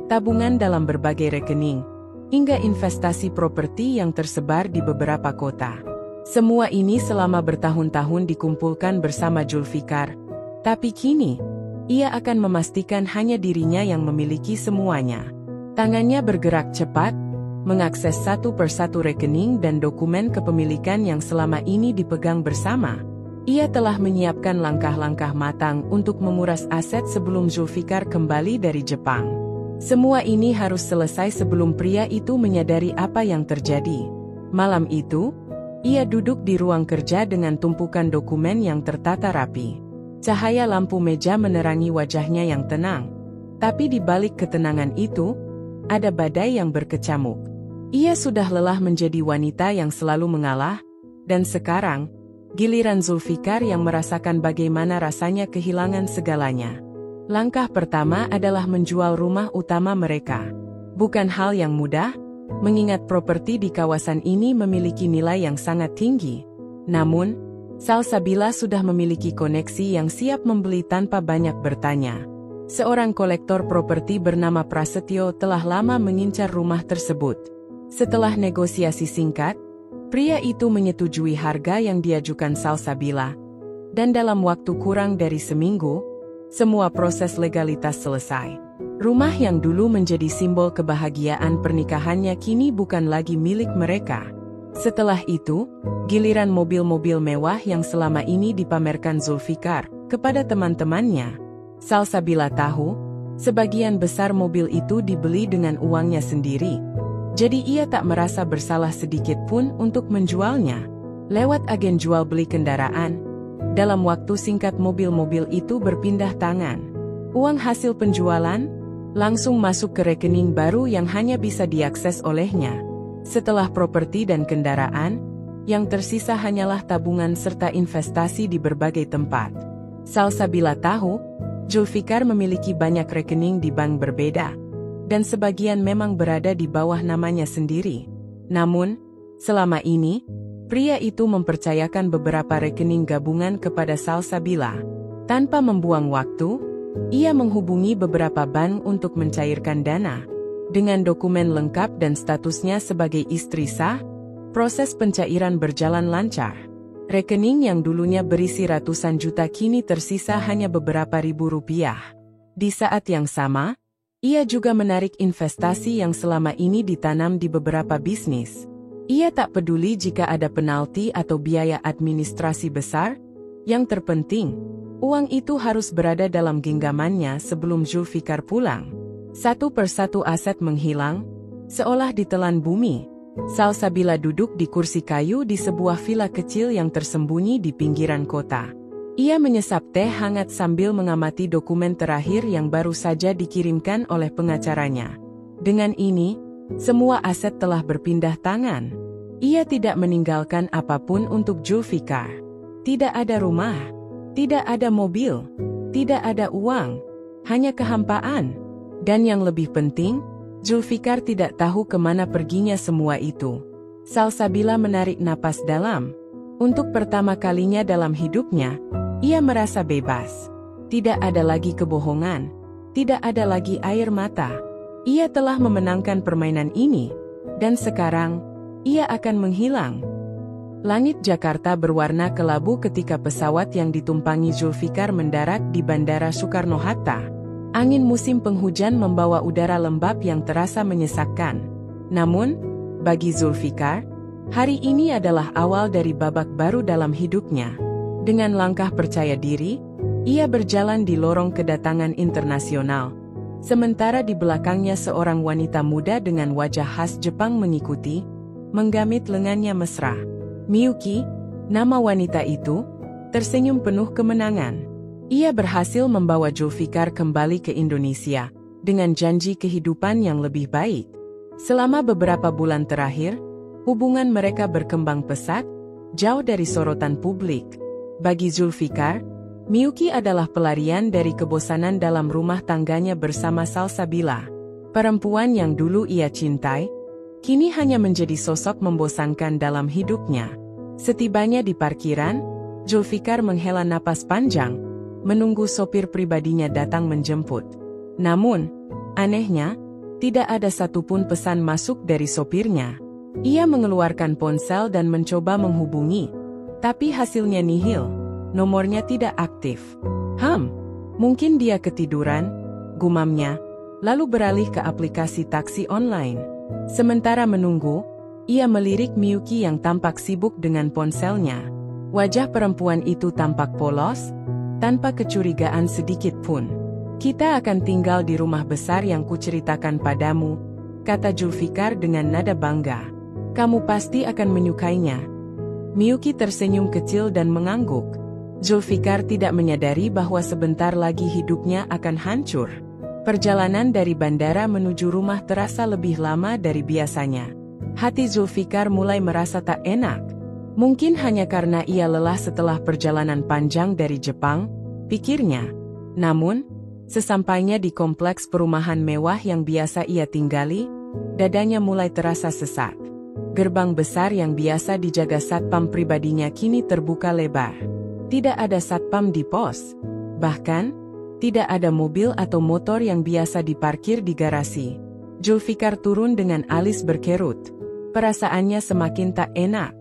tabungan dalam berbagai rekening, hingga investasi properti yang tersebar di beberapa kota. Semua ini selama bertahun-tahun dikumpulkan bersama Zulfikar. Tapi kini, ia akan memastikan hanya dirinya yang memiliki semuanya. Tangannya bergerak cepat, mengakses satu persatu rekening dan dokumen kepemilikan yang selama ini dipegang bersama. Ia telah menyiapkan langkah-langkah matang untuk menguras aset sebelum Zulfikar kembali dari Jepang. Semua ini harus selesai sebelum pria itu menyadari apa yang terjadi. Malam itu, ia duduk di ruang kerja dengan tumpukan dokumen yang tertata rapi. Cahaya lampu meja menerangi wajahnya yang tenang. Tapi di balik ketenangan itu, ada badai yang berkecamuk. Ia sudah lelah menjadi wanita yang selalu mengalah, dan sekarang, giliran Zulfikar yang merasakan bagaimana rasanya kehilangan segalanya. Langkah pertama adalah menjual rumah utama mereka. Bukan hal yang mudah, mengingat properti di kawasan ini memiliki nilai yang sangat tinggi. Namun, Salsabila sudah memiliki koneksi yang siap membeli tanpa banyak bertanya. Seorang kolektor properti bernama Prasetyo telah lama mengincar rumah tersebut. Setelah negosiasi singkat, pria itu menyetujui harga yang diajukan Salsabila. Dan dalam waktu kurang dari seminggu, semua proses legalitas selesai. Rumah yang dulu menjadi simbol kebahagiaan pernikahannya kini bukan lagi milik mereka. Setelah itu, giliran mobil-mobil mewah yang selama ini dipamerkan Zulfikar kepada teman-temannya. Salsabila tahu, sebagian besar mobil itu dibeli dengan uangnya sendiri. Jadi ia tak merasa bersalah sedikit pun untuk menjualnya. Lewat agen jual beli kendaraan, dalam waktu singkat mobil-mobil itu berpindah tangan. Uang hasil penjualan langsung masuk ke rekening baru yang hanya bisa diakses olehnya. Setelah properti dan kendaraan, yang tersisa hanyalah tabungan serta investasi di berbagai tempat. Salsabila tahu, Zulfikar memiliki banyak rekening di bank berbeda, dan sebagian memang berada di bawah namanya sendiri. Namun, selama ini, pria itu mempercayakan beberapa rekening gabungan kepada Salsabila. Tanpa membuang waktu, ia menghubungi beberapa bank untuk mencairkan dana. Dengan dokumen lengkap dan statusnya sebagai istri sah, proses pencairan berjalan lancar. Rekening yang dulunya berisi ratusan juta kini tersisa hanya beberapa ribu rupiah. Di saat yang sama, ia juga menarik investasi yang selama ini ditanam di beberapa bisnis. Ia tak peduli jika ada penalti atau biaya administrasi besar. Yang terpenting, uang itu harus berada dalam genggamannya sebelum Zulfikar pulang. Satu persatu aset menghilang, seolah ditelan bumi. Salsabila duduk di kursi kayu di sebuah villa kecil yang tersembunyi di pinggiran kota. Ia menyesap teh hangat sambil mengamati dokumen terakhir yang baru saja dikirimkan oleh pengacaranya. Dengan ini, semua aset telah berpindah tangan. Ia tidak meninggalkan apapun untuk Zulfikar. Tidak ada rumah, tidak ada mobil, tidak ada uang, hanya kehampaan. Dan yang lebih penting, Zulfikar tidak tahu kemana perginya semua itu. Salsabila menarik napas dalam. Untuk pertama kalinya dalam hidupnya, ia merasa bebas. Tidak ada lagi kebohongan, tidak ada lagi air mata. Ia telah memenangkan permainan ini, dan sekarang, ia akan menghilang. Langit Jakarta berwarna kelabu ketika pesawat yang ditumpangi Zulfikar mendarat di Bandara Soekarno-Hatta. Angin musim penghujan membawa udara lembab yang terasa menyesakkan. Namun, bagi Zulfikar, hari ini adalah awal dari babak baru dalam hidupnya. Dengan langkah percaya diri, ia berjalan di lorong kedatangan internasional. Sementara di belakangnya seorang wanita muda dengan wajah khas Jepang mengikuti, menggamit lengannya mesra. Miyuki, nama wanita itu, tersenyum penuh kemenangan. Ia berhasil membawa Zulfikar kembali ke Indonesia, dengan janji kehidupan yang lebih baik. Selama beberapa bulan terakhir, hubungan mereka berkembang pesat, jauh dari sorotan publik. Bagi Zulfikar, Miyuki adalah pelarian dari kebosanan dalam rumah tangganya bersama Salsabila. Perempuan yang dulu ia cintai, kini hanya menjadi sosok membosankan dalam hidupnya. Setibanya di parkiran, Zulfikar menghela napas panjang, menunggu sopir pribadinya datang menjemput. Namun, anehnya, tidak ada satupun pesan masuk dari sopirnya. Ia mengeluarkan ponsel dan mencoba menghubungi, tapi hasilnya nihil. Nomornya tidak aktif. Mungkin dia ketiduran, gumamnya, lalu beralih ke aplikasi taksi online. Sementara menunggu, ia melirik Miyuki yang tampak sibuk dengan ponselnya. Wajah perempuan itu tampak polos, tanpa kecurigaan sedikit pun. "Kita akan tinggal di rumah besar yang kuceritakan padamu," kata Zulfikar dengan nada bangga. "Kamu pasti akan menyukainya." Miyuki tersenyum kecil dan mengangguk. Zulfikar tidak menyadari bahwa sebentar lagi hidupnya akan hancur. Perjalanan dari bandara menuju rumah terasa lebih lama dari biasanya. Hati Zulfikar mulai merasa tak enak. Mungkin hanya karena ia lelah setelah perjalanan panjang dari Jepang, pikirnya. Namun, sesampainya di kompleks perumahan mewah yang biasa ia tinggali, dadanya mulai terasa sesak. Gerbang besar yang biasa dijaga satpam pribadinya kini terbuka lebar. Tidak ada satpam di pos. Bahkan, tidak ada mobil atau motor yang biasa diparkir di garasi. Zulfikar turun dengan alis berkerut. Perasaannya semakin tak enak.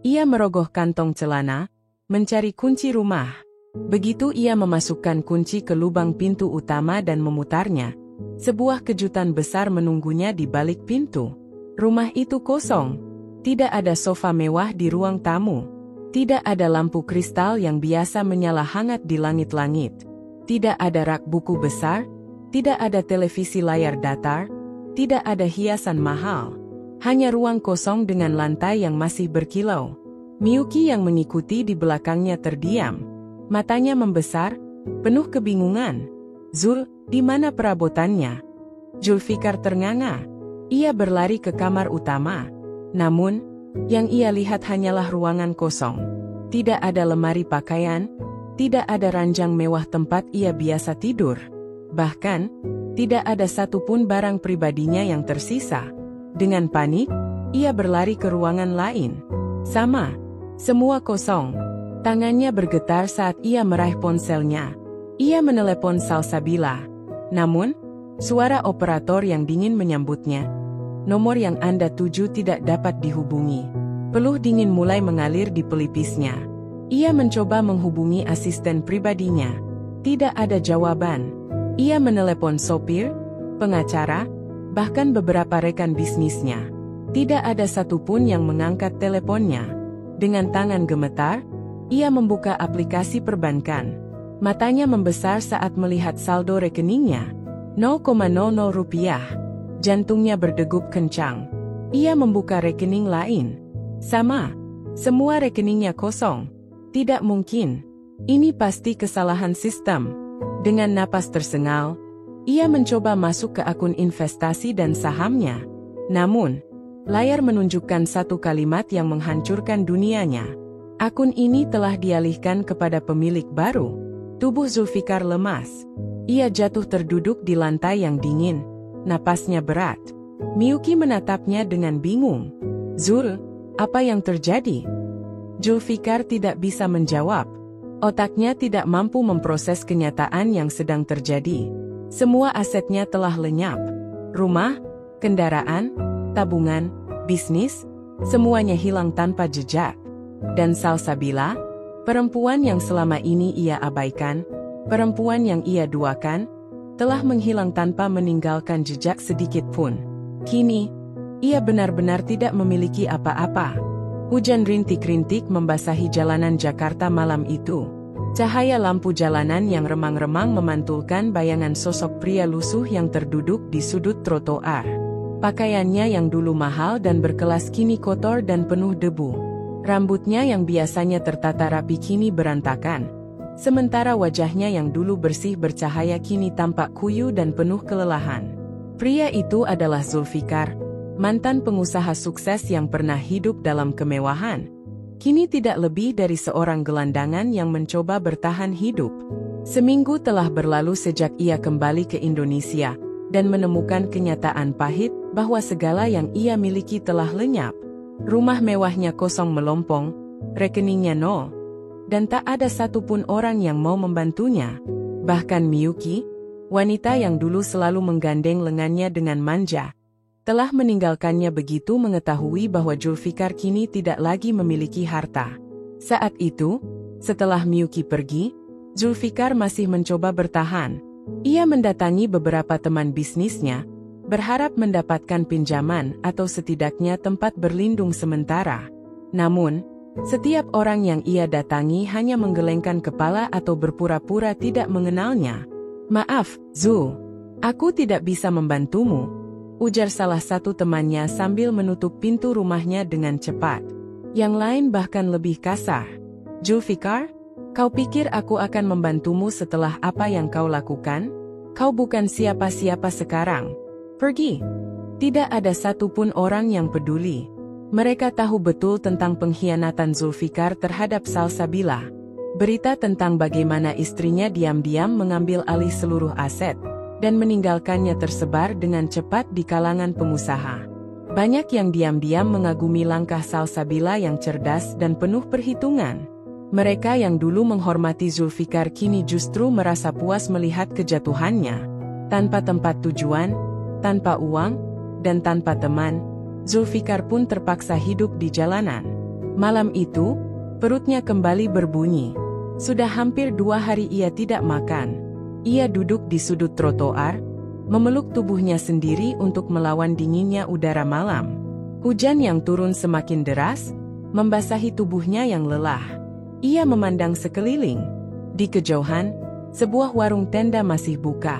Ia merogoh kantong celana, mencari kunci rumah. Begitu ia memasukkan kunci ke lubang pintu utama dan memutarnya, sebuah kejutan besar menunggunya di balik pintu. Rumah itu kosong. Tidak ada sofa mewah di ruang tamu. Tidak ada lampu kristal yang biasa menyala hangat di langit-langit. Tidak ada rak buku besar. Tidak ada televisi layar datar. Tidak ada hiasan mahal. Hanya ruang kosong dengan lantai yang masih berkilau. Miyuki yang mengikuti di belakangnya terdiam. Matanya membesar, penuh kebingungan. "Zul, di mana perabotannya?" Zulfikar ternganga. Ia berlari ke kamar utama. Namun, yang ia lihat hanyalah ruangan kosong. Tidak ada lemari pakaian, tidak ada ranjang mewah tempat ia biasa tidur. Bahkan, tidak ada satupun barang pribadinya yang tersisa. Dengan panik, ia berlari ke ruangan lain. Sama, semua kosong. Tangannya bergetar saat ia meraih ponselnya. Ia menelepon Salsabila. Namun, suara operator yang dingin menyambutnya. "Nomor yang Anda tuju tidak dapat dihubungi." Peluh dingin mulai mengalir di pelipisnya. Ia mencoba menghubungi asisten pribadinya. Tidak ada jawaban. Ia menelepon sopir, pengacara, bahkan beberapa rekan bisnisnya. Tidak ada satupun yang mengangkat teleponnya. Dengan tangan gemetar, ia membuka aplikasi perbankan. Matanya membesar saat melihat saldo rekeningnya. 0,00 rupiah. Jantungnya berdegup kencang. Ia membuka rekening lain. Sama. Semua rekeningnya kosong. Tidak mungkin. Ini pasti kesalahan sistem. Dengan napas tersengal, ia mencoba masuk ke akun investasi dan sahamnya. Namun, layar menunjukkan satu kalimat yang menghancurkan dunianya. Akun ini telah dialihkan kepada pemilik baru. Tubuh Zulfikar lemas. Ia jatuh terduduk di lantai yang dingin. Napasnya berat. Miyuki menatapnya dengan bingung. "Zul, apa yang terjadi?" Zulfikar tidak bisa menjawab. Otaknya tidak mampu memproses kenyataan yang sedang terjadi. Semua asetnya telah lenyap. Rumah, kendaraan, tabungan, bisnis, semuanya hilang tanpa jejak. Dan Salsabila, perempuan yang selama ini ia abaikan, perempuan yang ia duakan, telah menghilang tanpa meninggalkan jejak sedikit pun. Kini, ia benar-benar tidak memiliki apa-apa. Hujan rintik-rintik membasahi jalanan Jakarta malam itu. Cahaya lampu jalanan yang remang-remang memantulkan bayangan sosok pria lusuh yang terduduk di sudut trotoar. Pakaiannya yang dulu mahal dan berkelas kini kotor dan penuh debu. Rambutnya yang biasanya tertata rapi kini berantakan. Sementara wajahnya yang dulu bersih bercahaya kini tampak kuyu dan penuh kelelahan. Pria itu adalah Zulfikar, mantan pengusaha sukses yang pernah hidup dalam kemewahan. Kini tidak lebih dari seorang gelandangan yang mencoba bertahan hidup. Seminggu telah berlalu sejak ia kembali ke Indonesia, dan menemukan kenyataan pahit bahwa segala yang ia miliki telah lenyap. Rumah mewahnya kosong melompong, rekeningnya nol, dan tak ada satupun orang yang mau membantunya. Bahkan Miyuki, wanita yang dulu selalu menggandeng lengannya dengan manja, telah meninggalkannya begitu mengetahui bahwa Zulfikar kini tidak lagi memiliki harta. Saat itu, setelah Miyuki pergi, Zulfikar masih mencoba bertahan. Ia mendatangi beberapa teman bisnisnya, berharap mendapatkan pinjaman atau setidaknya tempat berlindung sementara. Namun, setiap orang yang ia datangi hanya menggelengkan kepala atau berpura-pura tidak mengenalnya. "Maaf, Zul, aku tidak bisa membantumu," ujar salah satu temannya sambil menutup pintu rumahnya dengan cepat. Yang lain bahkan lebih kasar. "Zulfikar, kau pikir aku akan membantumu setelah apa yang kau lakukan? Kau bukan siapa-siapa sekarang. Pergi." Tidak ada satupun orang yang peduli. Mereka tahu betul tentang pengkhianatan Zulfikar terhadap Salsabila. Berita tentang bagaimana istrinya diam-diam mengambil alih seluruh aset dan meninggalkannya tersebar dengan cepat di kalangan pengusaha. Banyak yang diam-diam mengagumi langkah Salsabila yang cerdas dan penuh perhitungan. Mereka yang dulu menghormati Zulfikar kini justru merasa puas melihat kejatuhannya. Tanpa tempat tujuan, tanpa uang, dan tanpa teman, Zulfikar pun terpaksa hidup di jalanan. Malam itu, perutnya kembali berbunyi. Sudah hampir 2 hari ia tidak makan. Ia duduk di sudut trotoar, memeluk tubuhnya sendiri untuk melawan dinginnya udara malam. Hujan yang turun semakin deras, membasahi tubuhnya yang lelah. Ia memandang sekeliling. Di kejauhan, sebuah warung tenda masih buka.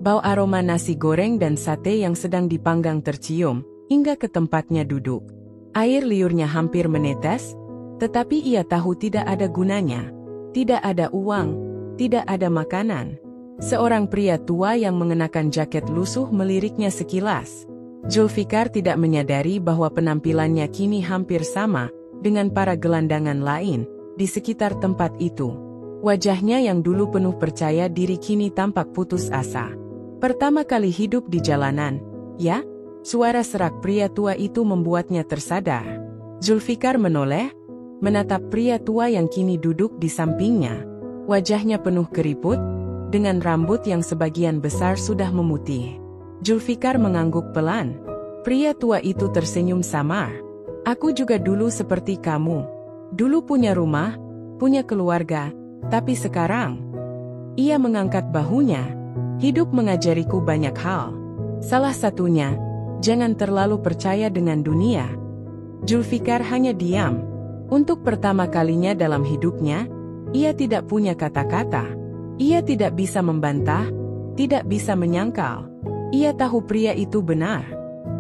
Bau aroma nasi goreng dan sate yang sedang dipanggang tercium, hingga ke tempatnya duduk. Air liurnya hampir menetes, tetapi ia tahu tidak ada gunanya. Tidak ada uang, tidak ada makanan. Seorang pria tua yang mengenakan jaket lusuh meliriknya sekilas. Zulfikar tidak menyadari bahwa penampilannya kini hampir sama dengan para gelandangan lain di sekitar tempat itu. Wajahnya yang dulu penuh percaya diri kini tampak putus asa. Pertama kali hidup di jalanan, ya? Suara serak pria tua itu membuatnya tersadar. Zulfikar menoleh, menatap pria tua yang kini duduk di sampingnya. Wajahnya penuh keriput, dengan rambut yang sebagian besar sudah memutih. Zulfikar mengangguk pelan. Pria tua itu tersenyum samar. "Aku juga dulu seperti kamu. Dulu punya rumah, punya keluarga, tapi sekarang..." Ia mengangkat bahunya. "Hidup mengajariku banyak hal. Salah satunya, jangan terlalu percaya dengan dunia." Zulfikar hanya diam. Untuk pertama kalinya dalam hidupnya, ia tidak punya kata-kata. Ia tidak bisa membantah, tidak bisa menyangkal. Ia tahu pria itu benar.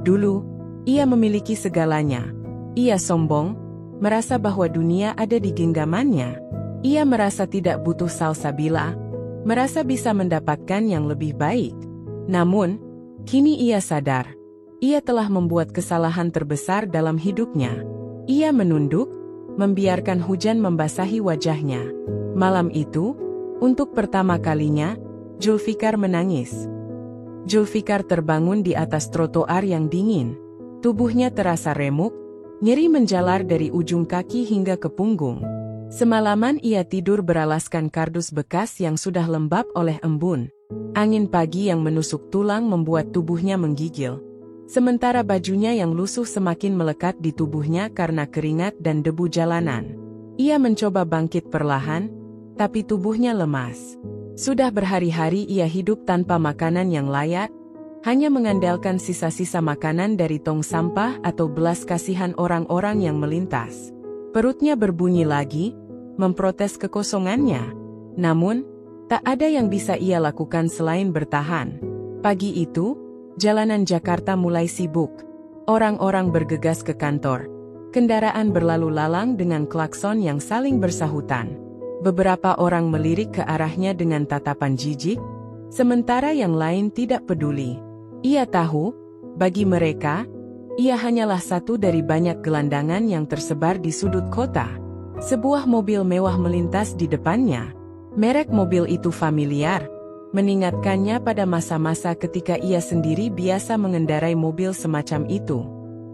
Dulu, Ia memiliki segalanya. Ia sombong, merasa bahwa dunia ada di genggamannya. Ia merasa tidak butuh Salsabila, merasa bisa mendapatkan yang lebih baik. Namun, kini ia sadar, ia telah membuat kesalahan terbesar dalam hidupnya. Ia menunduk, membiarkan hujan membasahi wajahnya. Malam itu, untuk pertama kalinya, Zulfikar menangis. Zulfikar terbangun di atas trotoar yang dingin. Tubuhnya terasa remuk, nyeri menjalar dari ujung kaki hingga ke punggung. Semalaman ia tidur beralaskan kardus bekas yang sudah lembab oleh embun. Angin pagi yang menusuk tulang membuat tubuhnya menggigil. Sementara bajunya yang lusuh semakin melekat di tubuhnya karena keringat dan debu jalanan. Ia mencoba bangkit perlahan, tapi tubuhnya lemas. Sudah berhari-hari ia hidup tanpa makanan yang layak, hanya mengandalkan sisa-sisa makanan dari tong sampah atau belas kasihan orang-orang yang melintas. Perutnya berbunyi lagi, memprotes kekosongannya. Namun, tak ada yang bisa ia lakukan selain bertahan. Pagi itu, jalanan Jakarta mulai sibuk. Orang-orang bergegas ke kantor. Kendaraan berlalu lalang dengan klakson yang saling bersahutan. Beberapa orang melirik ke arahnya dengan tatapan jijik, sementara yang lain tidak peduli. Ia tahu, bagi mereka, ia hanyalah satu dari banyak gelandangan yang tersebar di sudut kota. Sebuah mobil mewah melintas di depannya. Merek mobil itu familiar, mengingatkannya pada masa-masa ketika ia sendiri biasa mengendarai mobil semacam itu.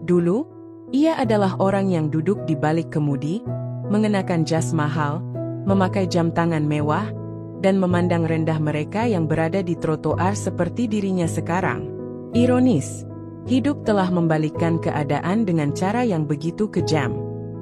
Dulu, ia adalah orang yang duduk di balik kemudi, mengenakan jas mahal, memakai jam tangan mewah, dan memandang rendah mereka yang berada di trotoar seperti dirinya sekarang. Ironis, hidup telah membalikkan keadaan dengan cara yang begitu kejam.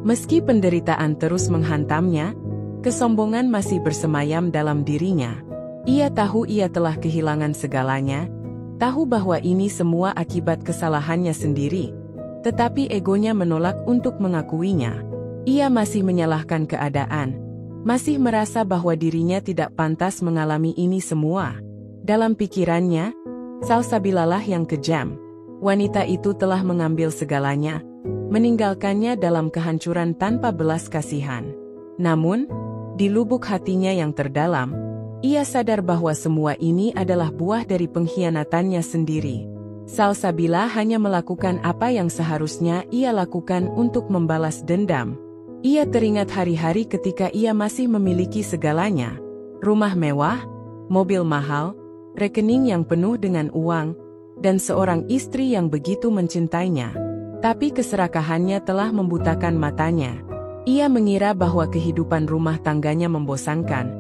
Meski penderitaan terus menghantamnya, kesombongan masih bersemayam dalam dirinya. Ia tahu ia telah kehilangan segalanya, tahu bahwa ini semua akibat kesalahannya sendiri, tetapi egonya menolak untuk mengakuinya. Ia masih menyalahkan keadaan, masih merasa bahwa dirinya tidak pantas mengalami ini semua. Dalam pikirannya, Salsabilalah yang kejam. Wanita itu telah mengambil segalanya, meninggalkannya dalam kehancuran tanpa belas kasihan. Namun, di lubuk hatinya yang terdalam, ia sadar bahwa semua ini adalah buah dari pengkhianatannya sendiri. Salsabila hanya melakukan apa yang seharusnya ia lakukan untuk membalas dendam. Ia teringat hari-hari ketika ia masih memiliki segalanya. Rumah mewah, mobil mahal, rekening yang penuh dengan uang, dan seorang istri yang begitu mencintainya. Tapi keserakahannya telah membutakan matanya. Ia mengira bahwa kehidupan rumah tangganya membosankan.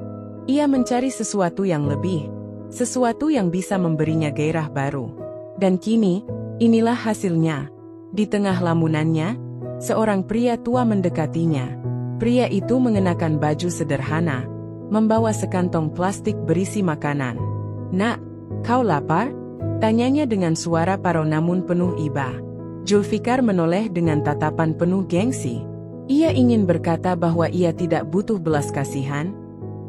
Ia mencari sesuatu yang lebih, sesuatu yang bisa memberinya gairah baru. Dan kini, inilah hasilnya. Di tengah lamunannya, seorang pria tua mendekatinya. Pria itu mengenakan baju sederhana, membawa sekantong plastik berisi makanan. "Nak, kau lapar?" tanyanya dengan suara parau namun penuh iba. Zulfikar menoleh dengan tatapan penuh gengsi. Ia ingin berkata bahwa ia tidak butuh belas kasihan,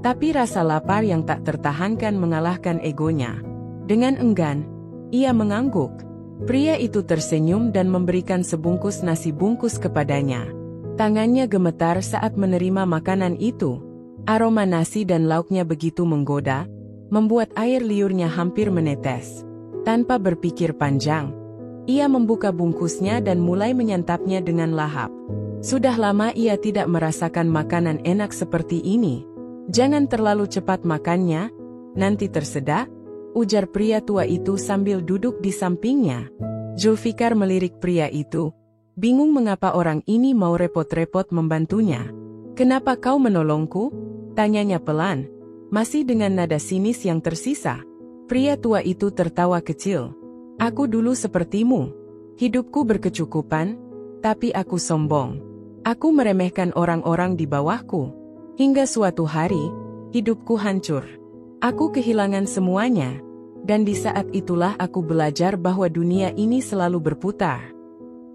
tapi rasa lapar yang tak tertahankan mengalahkan egonya. Dengan enggan, ia mengangguk. Pria itu tersenyum dan memberikan sebungkus nasi bungkus kepadanya. Tangannya gemetar saat menerima makanan itu. Aroma nasi dan lauknya begitu menggoda, membuat air liurnya hampir menetes. Tanpa berpikir panjang, ia membuka bungkusnya dan mulai menyantapnya dengan lahap. Sudah lama ia tidak merasakan makanan enak seperti ini. "Jangan terlalu cepat makannya, nanti tersedak," ujar pria tua itu sambil duduk di sampingnya. Zulfikar melirik pria itu, bingung mengapa orang ini mau repot-repot membantunya. "Kenapa kau menolongku?" tanyanya pelan, masih dengan nada sinis yang tersisa. Pria tua itu tertawa kecil. "Aku dulu sepertimu. Hidupku berkecukupan, tapi aku sombong. Aku meremehkan orang-orang di bawahku. Hingga suatu hari, hidupku hancur. Aku kehilangan semuanya. Dan di saat itulah aku belajar bahwa dunia ini selalu berputar."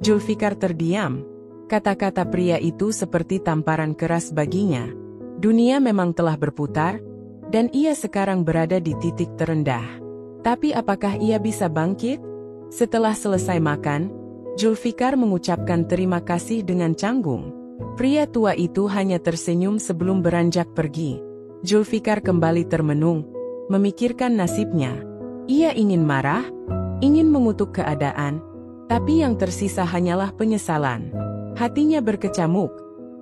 Zulfikar terdiam. Kata-kata pria itu seperti tamparan keras baginya. Dunia memang telah berputar, dan ia sekarang berada di titik terendah. Tapi apakah ia bisa bangkit? Setelah selesai makan, Zulfikar mengucapkan terima kasih dengan canggung. Pria tua itu hanya tersenyum sebelum beranjak pergi. Zulfikar kembali termenung, memikirkan nasibnya. Ia ingin marah, ingin mengutuk keadaan, tapi yang tersisa hanyalah penyesalan. Hatinya berkecamuk.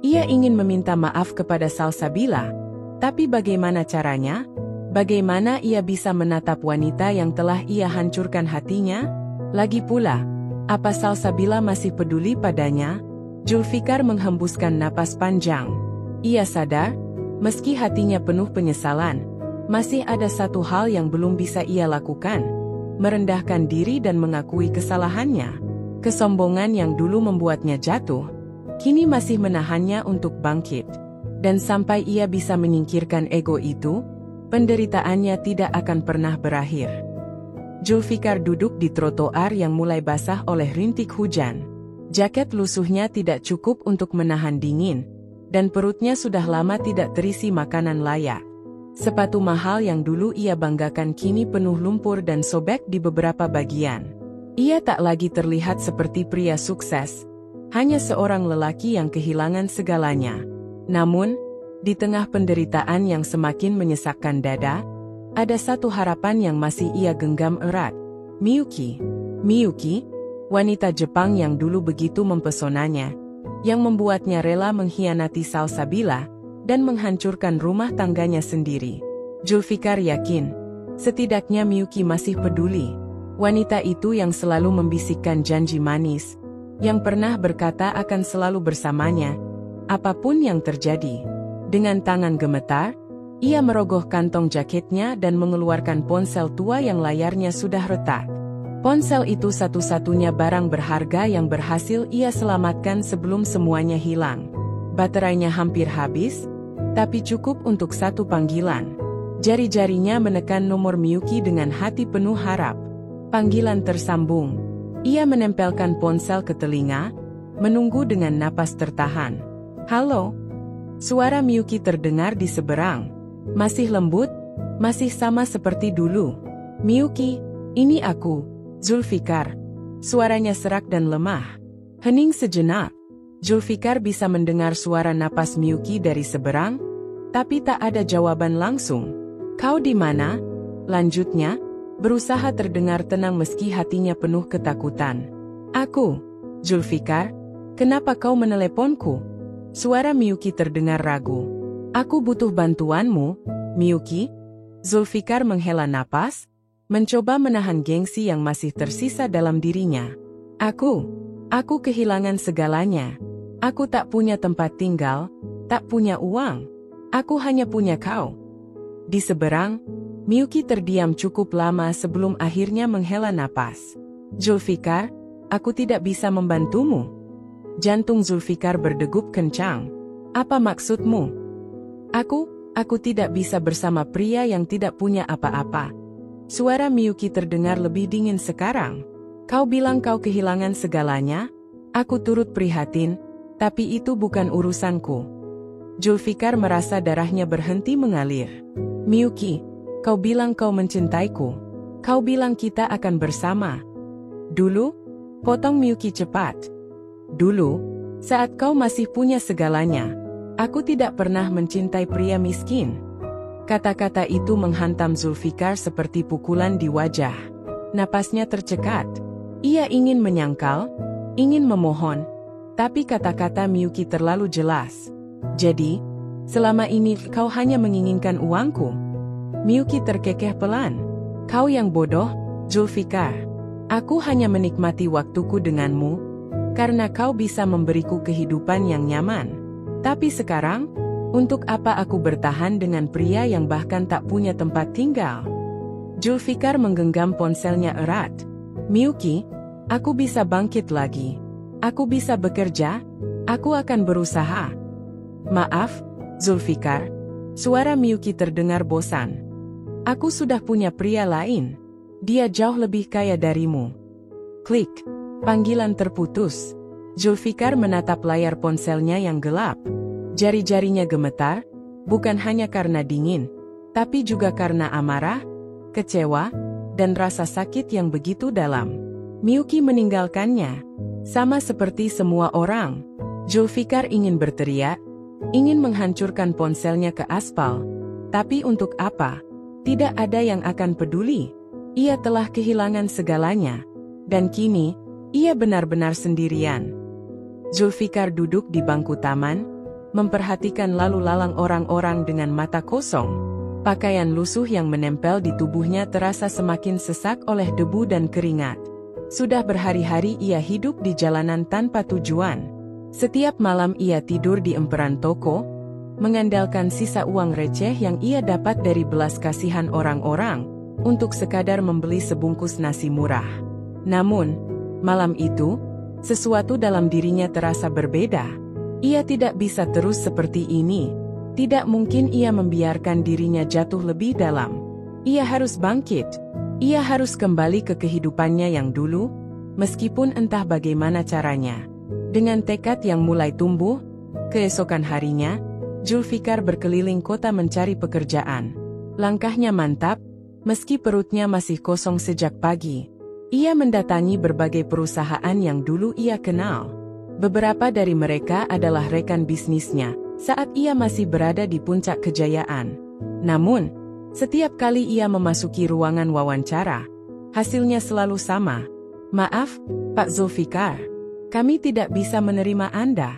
Ia ingin meminta maaf kepada Salsabila, tapi bagaimana caranya? Bagaimana ia bisa menatap wanita yang telah ia hancurkan hatinya? Lagi pula, apa Salsabila masih peduli padanya? Zulfikar menghembuskan napas panjang. Ia sadar, meski hatinya penuh penyesalan, masih ada satu hal yang belum bisa ia lakukan. Merendahkan diri dan mengakui kesalahannya. Kesombongan yang dulu membuatnya jatuh, kini masih menahannya untuk bangkit. Dan sampai ia bisa menyingkirkan ego itu, penderitaannya tidak akan pernah berakhir. Zulfikar duduk di trotoar yang mulai basah oleh rintik hujan. Jaket lusuhnya tidak cukup untuk menahan dingin, dan perutnya sudah lama tidak terisi makanan layak. Sepatu mahal yang dulu ia banggakan kini penuh lumpur dan sobek di beberapa bagian. Ia tak lagi terlihat seperti pria sukses, hanya seorang lelaki yang kehilangan segalanya. Namun, di tengah penderitaan yang semakin menyesakkan dada, ada satu harapan yang masih ia genggam erat. Miyuki. Miyuki, wanita Jepang yang dulu begitu mempesonanya, yang membuatnya rela mengkhianati Salsabila dan menghancurkan rumah tangganya sendiri. Zulfikar yakin, setidaknya Miyuki masih peduli. Wanita itu yang selalu membisikkan janji manis, yang pernah berkata akan selalu bersamanya, apapun yang terjadi. Dengan tangan gemetar, ia merogoh kantong jaketnya dan mengeluarkan ponsel tua yang layarnya sudah retak. Ponsel itu satu-satunya barang berharga yang berhasil ia selamatkan sebelum semuanya hilang. Baterainya hampir habis, tapi cukup untuk satu panggilan. Jari-jarinya menekan nomor Miyuki dengan hati penuh harap. Panggilan tersambung. Ia menempelkan ponsel ke telinga, menunggu dengan napas tertahan. Halo? Suara Miyuki terdengar di seberang. Masih lembut, masih sama seperti dulu. Miyuki, ini aku, Zulfikar. Suaranya serak dan lemah. Hening sejenak. Zulfikar bisa mendengar suara napas Miyuki dari seberang, tapi tak ada jawaban langsung. Kau di mana? Lanjutnya, berusaha terdengar tenang meski hatinya penuh ketakutan. Aku, Zulfikar, kenapa kau meneleponku? Suara Miyuki terdengar ragu. Aku butuh bantuanmu, Miyuki. Zulfikar menghela napas, mencoba menahan gengsi yang masih tersisa dalam dirinya. Aku kehilangan segalanya. Aku tak punya tempat tinggal, tak punya uang. Aku hanya punya kau. Di seberang, Miyuki terdiam cukup lama sebelum akhirnya menghela napas. Zulfikar, aku tidak bisa membantumu. Jantung Zulfikar berdegup kencang. Apa maksudmu? Aku tidak bisa bersama pria yang tidak punya apa-apa. Suara Miyuki terdengar lebih dingin sekarang. Kau bilang kau kehilangan segalanya? Aku turut prihatin, tapi itu bukan urusanku. Zulfikar merasa darahnya berhenti mengalir. Miyuki, kau bilang kau mencintaiku. Kau bilang kita akan bersama. Dulu? Potong Miyuki cepat. Dulu, saat kau masih punya segalanya. Aku tidak pernah mencintai pria miskin. Kata-kata itu menghantam Zulfikar seperti pukulan di wajah. Napasnya tercekat. Ia ingin menyangkal, ingin memohon, tapi kata-kata Miyuki terlalu jelas. Jadi, selama ini kau hanya menginginkan uangku. Miyuki terkekeh pelan. Kau yang bodoh, Zulfikar. Aku hanya menikmati waktuku denganmu, karena kau bisa memberiku kehidupan yang nyaman. Tapi sekarang, untuk apa aku bertahan dengan pria yang bahkan tak punya tempat tinggal? Zulfikar menggenggam ponselnya erat. Miyuki, aku bisa bangkit lagi. Aku bisa bekerja. Aku akan berusaha. Maaf, Zulfikar. Suara Miyuki terdengar bosan. Aku sudah punya pria lain. Dia jauh lebih kaya darimu. Klik. Panggilan terputus. Zulfikar menatap layar ponselnya yang gelap. Jari-jarinya gemetar, bukan hanya karena dingin, tapi juga karena amarah, kecewa, dan rasa sakit yang begitu dalam. Miyuki meninggalkannya. Sama seperti semua orang, Zulfikar ingin berteriak, ingin menghancurkan ponselnya ke aspal. Tapi untuk apa? Tidak ada yang akan peduli. Ia telah kehilangan segalanya. Dan kini, ia benar-benar sendirian. Zulfikar duduk di bangku taman, memperhatikan lalu lalang orang-orang dengan mata kosong. Pakaian lusuh yang menempel di tubuhnya terasa semakin sesak oleh debu dan keringat. Sudah berhari-hari ia hidup di jalanan tanpa tujuan. Setiap malam ia tidur di emperan toko, mengandalkan sisa uang receh yang ia dapat dari belas kasihan orang-orang, untuk sekadar membeli sebungkus nasi murah. Namun, malam itu, sesuatu dalam dirinya terasa berbeda. Ia tidak bisa terus seperti ini. Tidak mungkin ia membiarkan dirinya jatuh lebih dalam. Ia harus bangkit. Ia harus kembali ke kehidupannya yang dulu, meskipun entah bagaimana caranya. Dengan tekad yang mulai tumbuh, keesokan harinya, Zulfikar berkeliling kota mencari pekerjaan. Langkahnya mantap, meski perutnya masih kosong sejak pagi. Ia mendatangi berbagai perusahaan yang dulu ia kenal. Beberapa dari mereka adalah rekan bisnisnya saat ia masih berada di puncak kejayaan. Namun, setiap kali ia memasuki ruangan wawancara, hasilnya selalu sama. "Maaf, Pak Zulfikar, kami tidak bisa menerima Anda.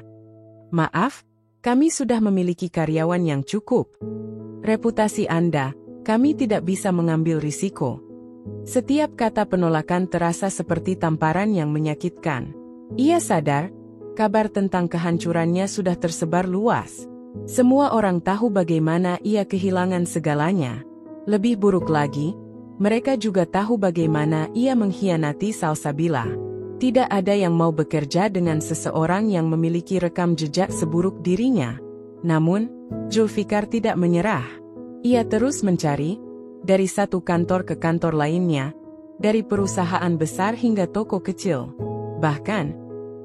Maaf, kami sudah memiliki karyawan yang cukup. Reputasi Anda, kami tidak bisa mengambil risiko." Setiap kata penolakan terasa seperti tamparan yang menyakitkan. Ia sadar, kabar tentang kehancurannya sudah tersebar luas. Semua orang tahu bagaimana ia kehilangan segalanya. Lebih buruk lagi, mereka juga tahu bagaimana ia mengkhianati Salsabila. Tidak ada yang mau bekerja dengan seseorang yang memiliki rekam jejak seburuk dirinya. Namun, Zulfikar tidak menyerah. Ia terus mencari, dari satu kantor ke kantor lainnya, dari perusahaan besar hingga toko kecil. Bahkan,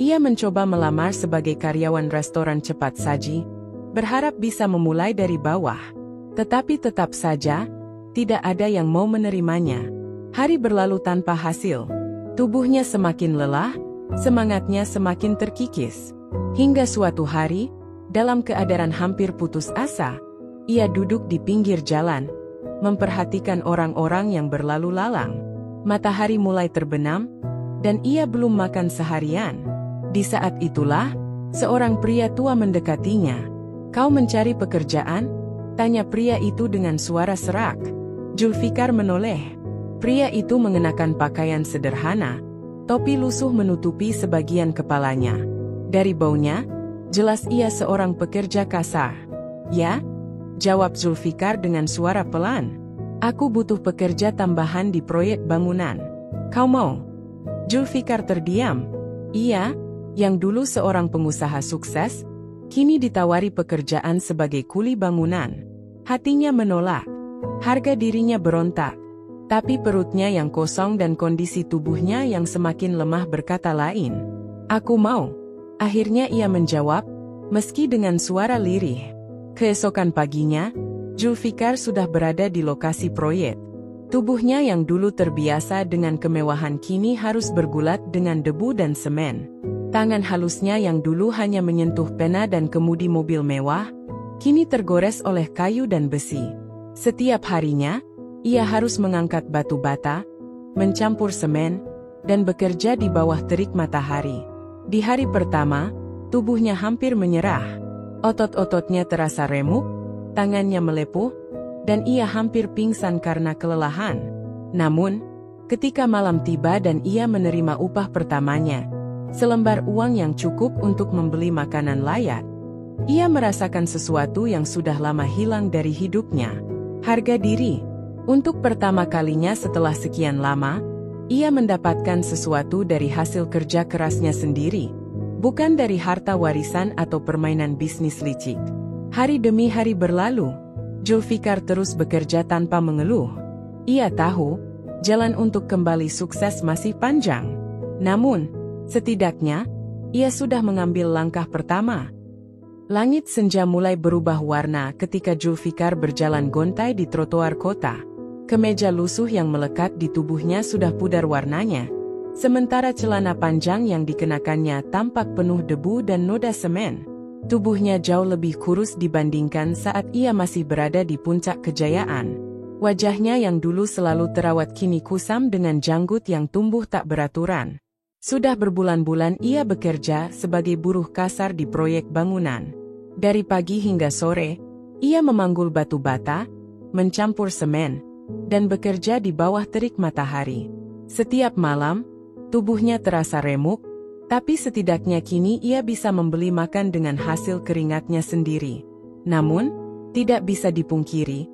ia mencoba melamar sebagai karyawan restoran cepat saji, berharap bisa memulai dari bawah. Tetapi tetap saja, tidak ada yang mau menerimanya. Hari berlalu tanpa hasil. Tubuhnya semakin lelah, semangatnya semakin terkikis. Hingga suatu hari, dalam keadaan hampir putus asa, ia duduk di pinggir jalan, memperhatikan orang-orang yang berlalu lalang. Matahari mulai terbenam, dan ia belum makan seharian. Di saat itulah, seorang pria tua mendekatinya. "Kau mencari pekerjaan?" tanya pria itu dengan suara serak. Zulfikar menoleh. Pria itu mengenakan pakaian sederhana, topi lusuh menutupi sebagian kepalanya. Dari baunya, jelas ia seorang pekerja kasar. "Ya?" jawab Zulfikar dengan suara pelan. "Aku butuh pekerja tambahan di proyek bangunan. Kau mau?" Zulfikar terdiam. Ia, yang dulu seorang pengusaha sukses, kini ditawari pekerjaan sebagai kuli bangunan. Hatinya menolak. Harga dirinya berontak. Tapi perutnya yang kosong dan kondisi tubuhnya yang semakin lemah berkata lain. "Aku mau." Akhirnya ia menjawab, meski dengan suara lirih. Keesokan paginya, Zulfikar sudah berada di lokasi proyek. Tubuhnya yang dulu terbiasa dengan kemewahan kini harus bergulat dengan debu dan semen. Tangan halusnya yang dulu hanya menyentuh pena dan kemudi mobil mewah, kini tergores oleh kayu dan besi. Setiap harinya, ia harus mengangkat batu bata, mencampur semen, dan bekerja di bawah terik matahari. Di hari pertama, tubuhnya hampir menyerah. Otot-ototnya terasa remuk, tangannya melepuh, dan ia hampir pingsan karena kelelahan. Namun, ketika malam tiba dan ia menerima upah pertamanya, selembar uang yang cukup untuk membeli makanan layak, ia merasakan sesuatu yang sudah lama hilang dari hidupnya. Harga diri. Untuk pertama kalinya setelah sekian lama, ia mendapatkan sesuatu dari hasil kerja kerasnya sendiri, bukan dari harta warisan atau permainan bisnis licik. Hari demi hari berlalu, Zulfikar terus bekerja tanpa mengeluh. Ia tahu, jalan untuk kembali sukses masih panjang. Namun, setidaknya, ia sudah mengambil langkah pertama. Langit senja mulai berubah warna ketika Zulfikar berjalan gontai di trotoar kota. Kemeja lusuh yang melekat di tubuhnya sudah pudar warnanya. Sementara celana panjang yang dikenakannya tampak penuh debu dan noda semen. Tubuhnya jauh lebih kurus dibandingkan saat ia masih berada di puncak kejayaan. Wajahnya yang dulu selalu terawat kini kusam dengan janggut yang tumbuh tak beraturan. Sudah berbulan-bulan ia bekerja sebagai buruh kasar di proyek bangunan. Dari pagi hingga sore, ia memanggul batu bata, mencampur semen, dan bekerja di bawah terik matahari. Setiap malam, tubuhnya terasa remuk, tapi setidaknya kini ia bisa membeli makan dengan hasil keringatnya sendiri. Namun, tidak bisa dipungkiri,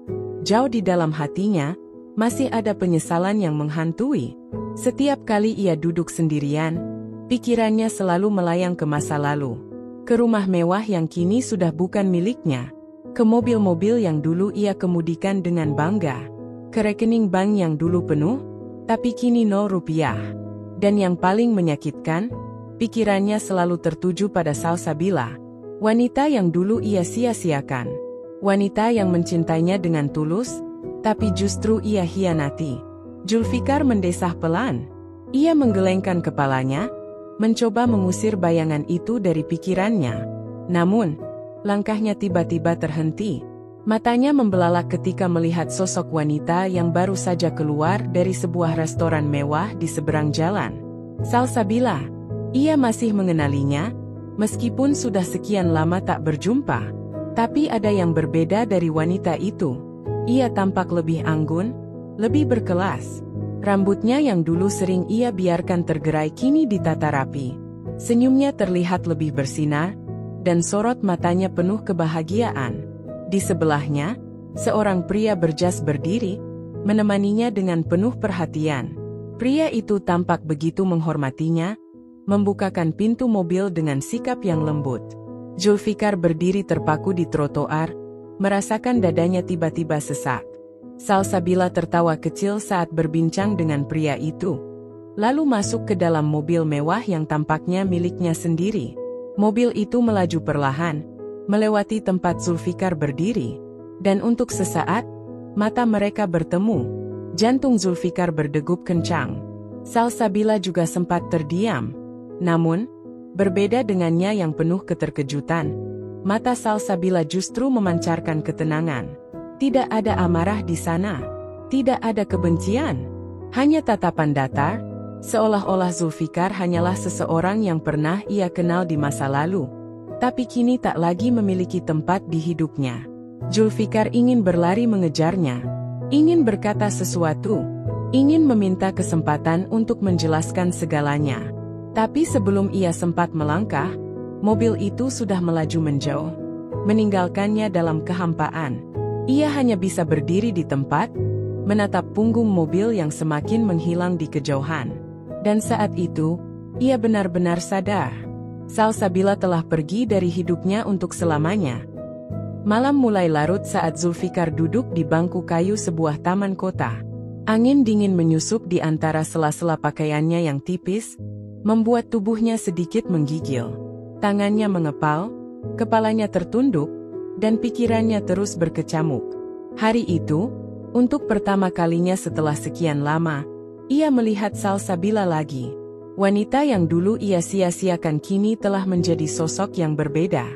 jauh di dalam hatinya, masih ada penyesalan yang menghantui. Setiap kali ia duduk sendirian, pikirannya selalu melayang ke masa lalu. Ke rumah mewah yang kini sudah bukan miliknya. Ke mobil-mobil yang dulu ia kemudikan dengan bangga. Ke rekening bank yang dulu penuh, tapi kini 0 rupiah. Dan yang paling menyakitkan, pikirannya selalu tertuju pada Salsabila, wanita yang dulu ia sia-siakan. Wanita yang mencintainya dengan tulus, tapi justru ia hianati. Zulfikar mendesah pelan. Ia menggelengkan kepalanya, mencoba mengusir bayangan itu dari pikirannya. Namun, langkahnya tiba-tiba terhenti. Matanya membelalak ketika melihat sosok wanita yang baru saja keluar dari sebuah restoran mewah di seberang jalan. Salsabila. Ia masih mengenalinya, meskipun sudah sekian lama tak berjumpa. Tapi ada yang berbeda dari wanita itu. Ia tampak lebih anggun, lebih berkelas. Rambutnya yang dulu sering ia biarkan tergerai kini ditata rapi. Senyumnya terlihat lebih bersinar, dan sorot matanya penuh kebahagiaan. Di sebelahnya, seorang pria berjas berdiri, menemaninya dengan penuh perhatian. Pria itu tampak begitu menghormatinya, membukakan pintu mobil dengan sikap yang lembut. Zulfikar berdiri terpaku di trotoar, merasakan dadanya tiba-tiba sesak. Salsabila tertawa kecil saat berbincang dengan pria itu. Lalu masuk ke dalam mobil mewah yang tampaknya miliknya sendiri. Mobil itu melaju perlahan, melewati tempat Zulfikar berdiri. Dan untuk sesaat, mata mereka bertemu. Jantung Zulfikar berdegup kencang. Salsabila juga sempat terdiam. Namun, berbeda dengannya yang penuh keterkejutan, mata Salsabila justru memancarkan ketenangan. Tidak ada amarah di sana, tidak ada kebencian, hanya tatapan datar, seolah-olah Zulfikar hanyalah seseorang yang pernah ia kenal di masa lalu, tapi kini tak lagi memiliki tempat di hidupnya. Zulfikar ingin berlari mengejarnya, ingin berkata sesuatu, ingin meminta kesempatan untuk menjelaskan segalanya. Tapi sebelum ia sempat melangkah, mobil itu sudah melaju menjauh, meninggalkannya dalam kehampaan. Ia hanya bisa berdiri di tempat, menatap punggung mobil yang semakin menghilang di kejauhan. Dan saat itu, ia benar-benar sadar. Salsabila telah pergi dari hidupnya untuk selamanya. Malam mulai larut saat Zulfikar duduk di bangku kayu sebuah taman kota. Angin dingin menyusup di antara sela-sela pakaiannya yang tipis, membuat tubuhnya sedikit menggigil. Tangannya mengepal, kepalanya tertunduk, dan pikirannya terus berkecamuk. Hari itu, untuk pertama kalinya setelah sekian lama, ia melihat Salsabila lagi. Wanita yang dulu ia sia-siakan kini telah menjadi sosok yang berbeda.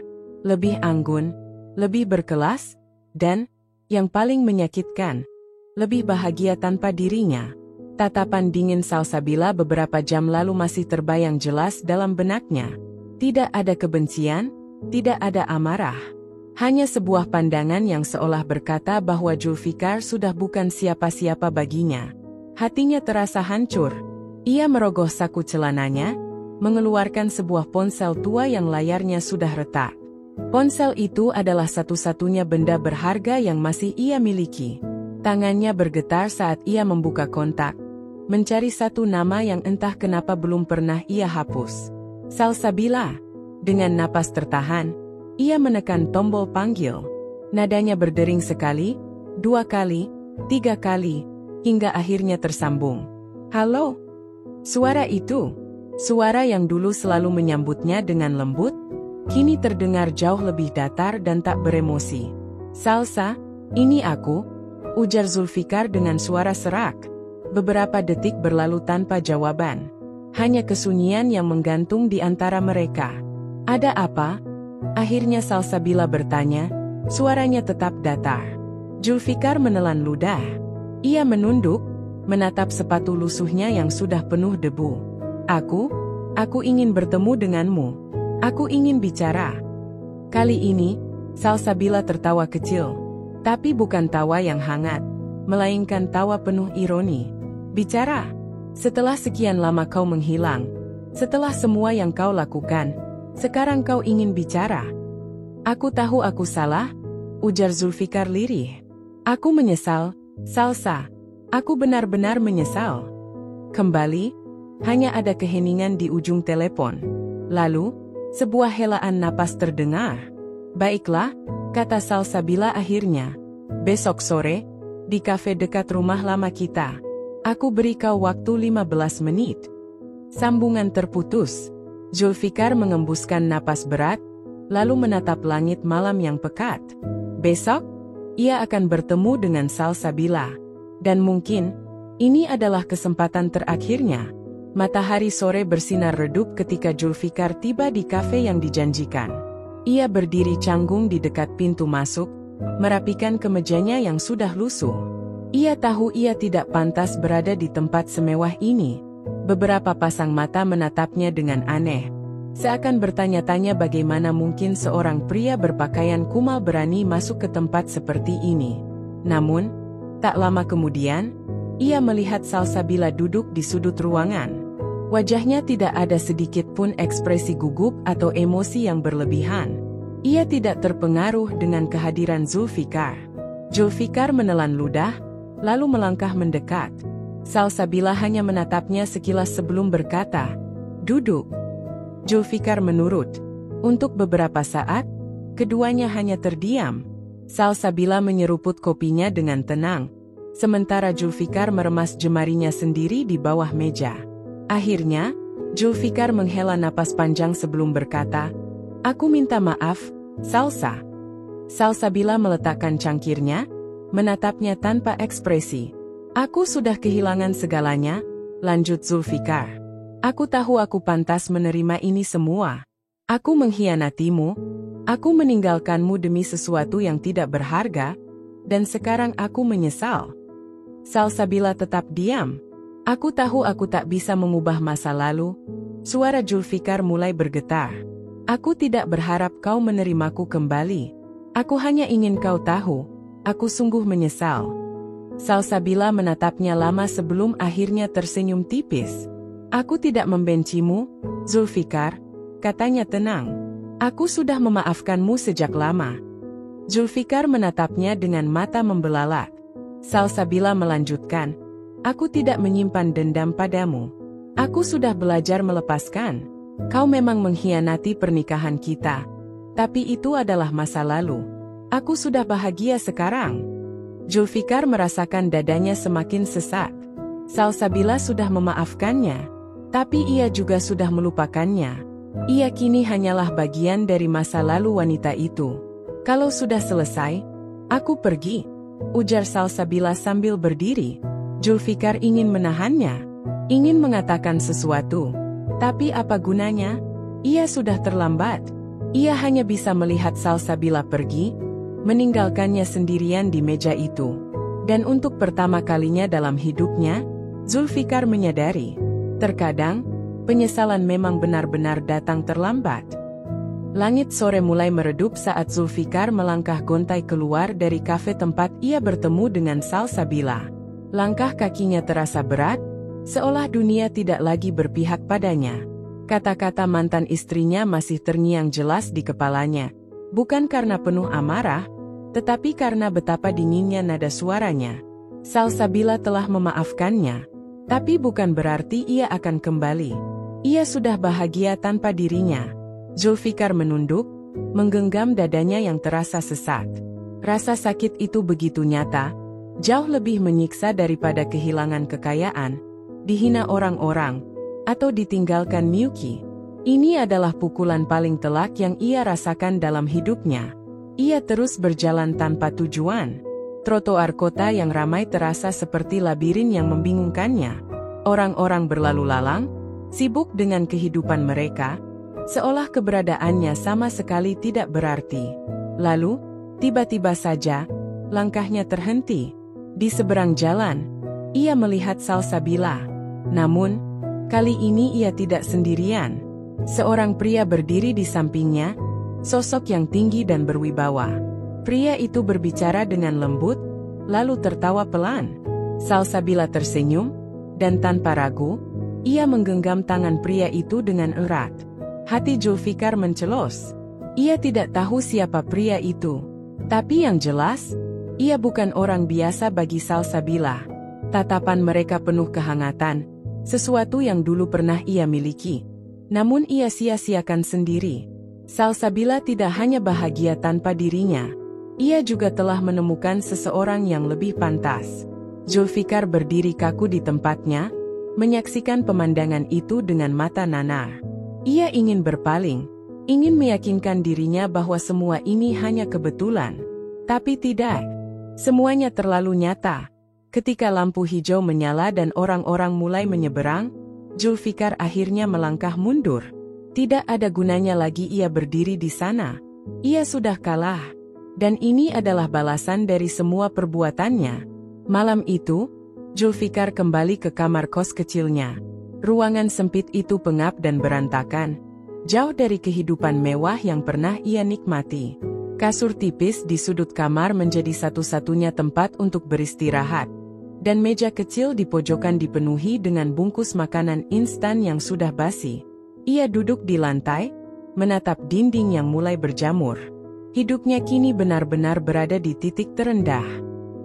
Lebih anggun, lebih berkelas, dan, yang paling menyakitkan, lebih bahagia tanpa dirinya. Tatapan dingin Salsabila beberapa jam lalu masih terbayang jelas dalam benaknya. Tidak ada kebencian, tidak ada amarah. Hanya sebuah pandangan yang seolah berkata bahwa Zulfikar sudah bukan siapa-siapa baginya. Hatinya terasa hancur. Ia merogoh saku celananya, mengeluarkan sebuah ponsel tua yang layarnya sudah retak. Ponsel itu adalah satu-satunya benda berharga yang masih ia miliki. Tangannya bergetar saat ia membuka kontak, mencari satu nama yang entah kenapa belum pernah ia hapus. Salsabila. Dengan napas tertahan, ia menekan tombol panggil. Nadanya berdering sekali, 2 kali, 3 kali, hingga akhirnya tersambung. Halo? Suara itu, suara yang dulu selalu menyambutnya dengan lembut, kini terdengar jauh lebih datar dan tak beremosi. Salsa, ini aku, ujar Zulfikar dengan suara serak. Beberapa detik berlalu tanpa jawaban. Hanya kesunyian yang menggantung di antara mereka. Ada apa? Akhirnya Salsabila bertanya, suaranya tetap datar. Zulfikar menelan ludah. Ia menunduk, menatap sepatu lusuhnya yang sudah penuh debu. Aku ingin bertemu denganmu. Aku ingin bicara. Kali ini, Salsabila tertawa kecil. Tapi bukan tawa yang hangat, melainkan tawa penuh ironi. Bicara? Setelah sekian lama kau menghilang, setelah semua yang kau lakukan, sekarang kau ingin bicara? Aku tahu aku salah, ujar Zulfikar lirih. Aku menyesal, Salsa. Aku benar-benar menyesal. Kembali, hanya ada keheningan di ujung telepon. Lalu, sebuah helaan napas terdengar. Baiklah, kata Salsabila akhirnya. Besok sore, di kafe dekat rumah lama kita. Aku beri kau waktu 15 menit. Sambungan terputus. Zulfikar mengembuskan napas berat, lalu menatap langit malam yang pekat. Besok, ia akan bertemu dengan Salsabila. Dan mungkin, ini adalah kesempatan terakhirnya. Matahari sore bersinar redup ketika Zulfikar tiba di kafe yang dijanjikan. Ia berdiri canggung di dekat pintu masuk, merapikan kemejanya yang sudah lusuh. Ia tahu ia tidak pantas berada di tempat semewah ini. Beberapa pasang mata menatapnya dengan aneh. Seakan bertanya-tanya bagaimana mungkin seorang pria berpakaian kumal berani masuk ke tempat seperti ini. Namun, tak lama kemudian, ia melihat Salsabila duduk di sudut ruangan. Wajahnya tidak ada sedikit pun ekspresi gugup atau emosi yang berlebihan. Ia tidak terpengaruh dengan kehadiran Zulfikar. Zulfikar menelan ludah, lalu melangkah mendekat. Salsabila hanya menatapnya sekilas sebelum berkata, "Duduk." Zulfikar menurut. Untuk beberapa saat, keduanya hanya terdiam. Salsabila menyeruput kopinya dengan tenang, sementara Zulfikar meremas jemarinya sendiri di bawah meja. Akhirnya, Zulfikar menghela napas panjang sebelum berkata, "Aku minta maaf, Salsa." Salsabila meletakkan cangkirnya, menatapnya tanpa ekspresi. "Aku sudah kehilangan segalanya," lanjut Zulfikar. "Aku tahu aku pantas menerima ini semua. Aku mengkhianatimu, aku meninggalkanmu demi sesuatu yang tidak berharga, dan sekarang aku menyesal." Salsabila tetap diam. "Aku tahu aku tak bisa mengubah masa lalu." Suara Zulfikar mulai bergetar. "Aku tidak berharap kau menerimaku kembali. Aku hanya ingin kau tahu, aku sungguh menyesal." Salsabila menatapnya lama sebelum akhirnya tersenyum tipis. "Aku tidak membencimu, Zulfikar," katanya tenang. "Aku sudah memaafkanmu sejak lama." Zulfikar menatapnya dengan mata membelalak. Salsabila melanjutkan, "Aku tidak menyimpan dendam padamu. Aku sudah belajar melepaskan. Kau memang mengkhianati pernikahan kita, tapi itu adalah masa lalu. Aku sudah bahagia sekarang." Zulfikar merasakan dadanya semakin sesak. Salsabila sudah memaafkannya, tapi ia juga sudah melupakannya. Ia kini hanyalah bagian dari masa lalu wanita itu. "Kalau sudah selesai, aku pergi," ujar Salsabila sambil berdiri. Zulfikar ingin menahannya, ingin mengatakan sesuatu. Tapi apa gunanya? Ia sudah terlambat. Ia hanya bisa melihat Salsabila pergi, meninggalkannya sendirian di meja itu. Dan untuk pertama kalinya dalam hidupnya, Zulfikar menyadari, terkadang, penyesalan memang benar-benar datang terlambat. Langit sore mulai meredup saat Zulfikar melangkah gontai keluar dari kafe tempat ia bertemu dengan Salsabila. Langkah kakinya terasa berat, seolah dunia tidak lagi berpihak padanya. Kata-kata mantan istrinya masih terngiang jelas di kepalanya. Bukan karena penuh amarah, tetapi karena betapa dinginnya nada suaranya. Salsabila telah memaafkannya, tapi bukan berarti ia akan kembali. Ia sudah bahagia tanpa dirinya. Zulfikar menunduk, menggenggam dadanya yang terasa sesak. Rasa sakit itu begitu nyata, jauh lebih menyiksa daripada kehilangan kekayaan, dihina orang-orang, atau ditinggalkan Miyuki. Ini adalah pukulan paling telak yang ia rasakan dalam hidupnya. Ia terus berjalan tanpa tujuan. Trotoar kota yang ramai terasa seperti labirin yang membingungkannya. Orang-orang berlalu lalang, sibuk dengan kehidupan mereka, seolah keberadaannya sama sekali tidak berarti. Lalu, tiba-tiba saja, langkahnya terhenti. Di seberang jalan, ia melihat Salsabila. Namun, kali ini ia tidak sendirian. Seorang pria berdiri di sampingnya, sosok yang tinggi dan berwibawa. Pria itu berbicara dengan lembut, lalu tertawa pelan. Salsabila tersenyum, dan tanpa ragu, ia menggenggam tangan pria itu dengan erat. Hati Zulfikar mencelos. Ia tidak tahu siapa pria itu. Tapi yang jelas, ia bukan orang biasa bagi Salsabila. Tatapan mereka penuh kehangatan, sesuatu yang dulu pernah ia miliki. Namun ia sia-siakan sendiri. Salsabila tidak hanya bahagia tanpa dirinya. Ia juga telah menemukan seseorang yang lebih pantas. Zulfikar berdiri kaku di tempatnya, menyaksikan pemandangan itu dengan mata nanar. Ia ingin berpaling, ingin meyakinkan dirinya bahwa semua ini hanya kebetulan. Tapi tidak. Semuanya terlalu nyata. Ketika lampu hijau menyala dan orang-orang mulai menyeberang, Zulfikar akhirnya melangkah mundur. Tidak ada gunanya lagi ia berdiri di sana. Ia sudah kalah. Dan ini adalah balasan dari semua perbuatannya. Malam itu, Zulfikar kembali ke kamar kos kecilnya. Ruangan sempit itu pengap dan berantakan, jauh dari kehidupan mewah yang pernah ia nikmati. Kasur tipis di sudut kamar menjadi satu-satunya tempat untuk beristirahat, dan meja kecil di pojokan dipenuhi dengan bungkus makanan instan yang sudah basi. Ia duduk di lantai, menatap dinding yang mulai berjamur. Hidupnya kini benar-benar berada di titik terendah.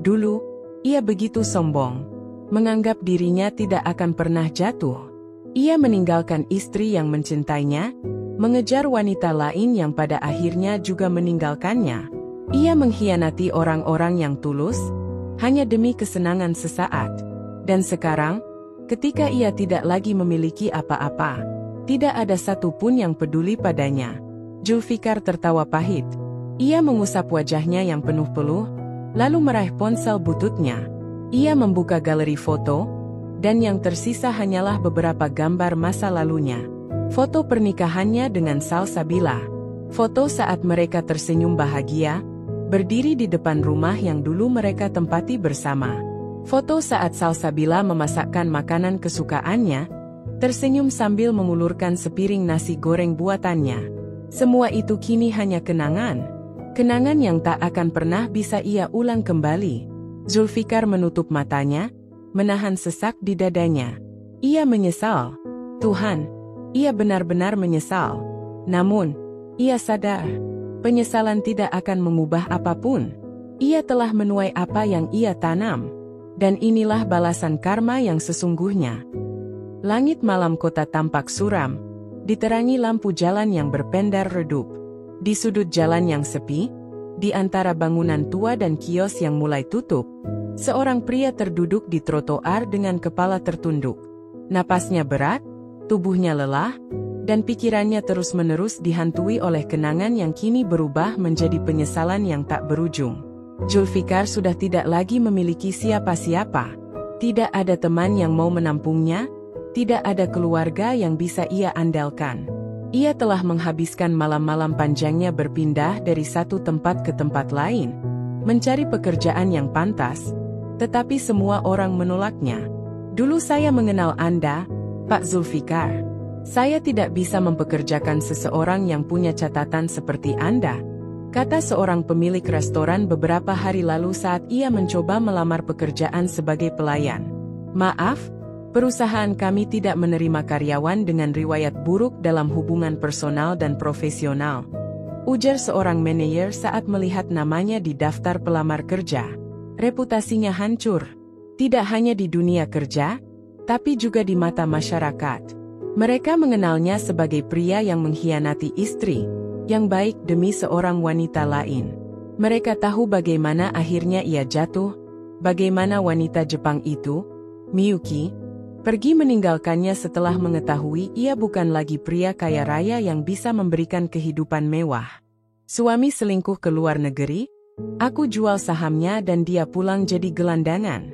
Dulu, ia begitu sombong, menganggap dirinya tidak akan pernah jatuh. Ia meninggalkan istri yang mencintainya, mengejar wanita lain yang pada akhirnya juga meninggalkannya. Ia mengkhianati orang-orang yang tulus, hanya demi kesenangan sesaat. Dan sekarang, ketika ia tidak lagi memiliki apa-apa, tidak ada satupun yang peduli padanya. Zulfikar tertawa pahit. Ia mengusap wajahnya yang penuh peluh, lalu meraih ponsel bututnya. Ia membuka galeri foto, dan yang tersisa hanyalah beberapa gambar masa lalunya. Foto pernikahannya dengan Salsabila. Foto saat mereka tersenyum bahagia, berdiri di depan rumah yang dulu mereka tempati bersama. Foto saat Salsabila memasakkan makanan kesukaannya, tersenyum sambil mengulurkan sepiring nasi goreng buatannya. Semua itu kini hanya kenangan. Kenangan yang tak akan pernah bisa ia ulang kembali. Zulfikar menutup matanya, menahan sesak di dadanya. Ia menyesal. Tuhan, ia benar-benar menyesal. Namun, ia sadar, penyesalan tidak akan mengubah apapun. Ia telah menuai apa yang ia tanam. Dan inilah balasan karma yang sesungguhnya. Langit malam kota tampak suram, diterangi lampu jalan yang berpendar redup. Di sudut jalan yang sepi, di antara bangunan tua dan kios yang mulai tutup, seorang pria terduduk di trotoar dengan kepala tertunduk. Napasnya berat, tubuhnya lelah, dan pikirannya terus-menerus dihantui oleh kenangan yang kini berubah menjadi penyesalan yang tak berujung. Zulfikar sudah tidak lagi memiliki siapa-siapa. Tidak ada teman yang mau menampungnya, tidak ada keluarga yang bisa ia andalkan. Ia telah menghabiskan malam-malam panjangnya berpindah dari satu tempat ke tempat lain, mencari pekerjaan yang pantas, tetapi semua orang menolaknya. Dulu saya mengenal Anda, Pak Zulfikar. Saya tidak bisa mempekerjakan seseorang yang punya catatan seperti Anda, kata seorang pemilik restoran beberapa hari lalu saat ia mencoba melamar pekerjaan sebagai pelayan. Maaf, perusahaan kami tidak menerima karyawan dengan riwayat buruk dalam hubungan personal dan profesional, ujar seorang manajer saat melihat namanya di daftar pelamar kerja. Reputasinya hancur, tidak hanya di dunia kerja, tapi juga di mata masyarakat. Mereka mengenalnya sebagai pria yang mengkhianati istri, yang baik demi seorang wanita lain. Mereka tahu bagaimana akhirnya ia jatuh, bagaimana wanita Jepang itu, Miyuki, pergi meninggalkannya setelah mengetahui ia bukan lagi pria kaya raya yang bisa memberikan kehidupan mewah. Suami selingkuh ke luar negeri, aku jual sahamnya dan dia pulang jadi gelandangan.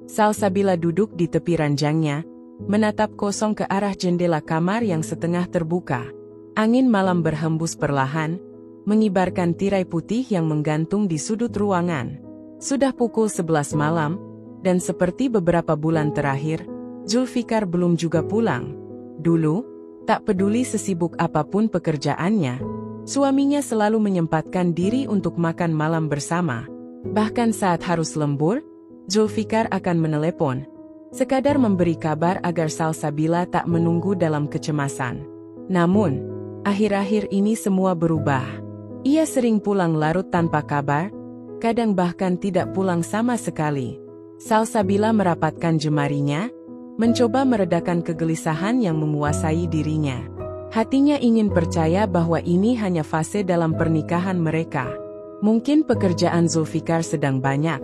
Salsabila duduk di tepi ranjangnya, menatap kosong ke arah jendela kamar yang setengah terbuka. Angin malam berhembus perlahan, mengibarkan tirai putih yang menggantung di sudut ruangan. Sudah pukul 11 malam, dan seperti beberapa bulan terakhir, Zulfikar belum juga pulang. Dulu, tak peduli sesibuk apapun pekerjaannya, suaminya selalu menyempatkan diri untuk makan malam bersama. Bahkan saat harus lembur, Zulfikar akan menelepon, sekadar memberi kabar agar Salsabila tak menunggu dalam kecemasan. Namun, akhir-akhir ini semua berubah. Ia sering pulang larut tanpa kabar, kadang bahkan tidak pulang sama sekali. Salsabila merapatkan jemarinya, mencoba meredakan kegelisahan yang menguasai dirinya. Hatinya ingin percaya bahwa ini hanya fase dalam pernikahan mereka. Mungkin pekerjaan Zulfikar sedang banyak.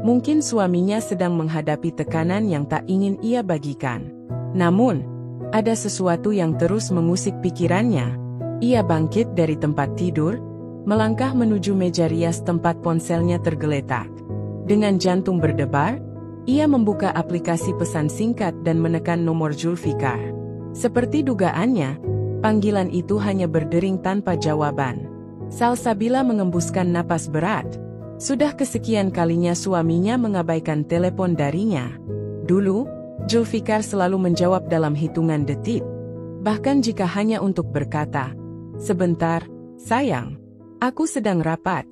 Mungkin suaminya sedang menghadapi tekanan yang tak ingin ia bagikan. Namun, ada sesuatu yang terus mengusik pikirannya. Ia bangkit dari tempat tidur, melangkah menuju meja rias tempat ponselnya tergeletak. Dengan jantung berdebar, ia membuka aplikasi pesan singkat dan menekan nomor Zulfikar. Seperti dugaannya, panggilan itu hanya berdering tanpa jawaban. Salsabila mengembuskan napas berat. Sudah kesekian kalinya suaminya mengabaikan telepon darinya. Dulu, Zulfikar selalu menjawab dalam hitungan detik. Bahkan jika hanya untuk berkata, "Sebentar, sayang, aku sedang rapat."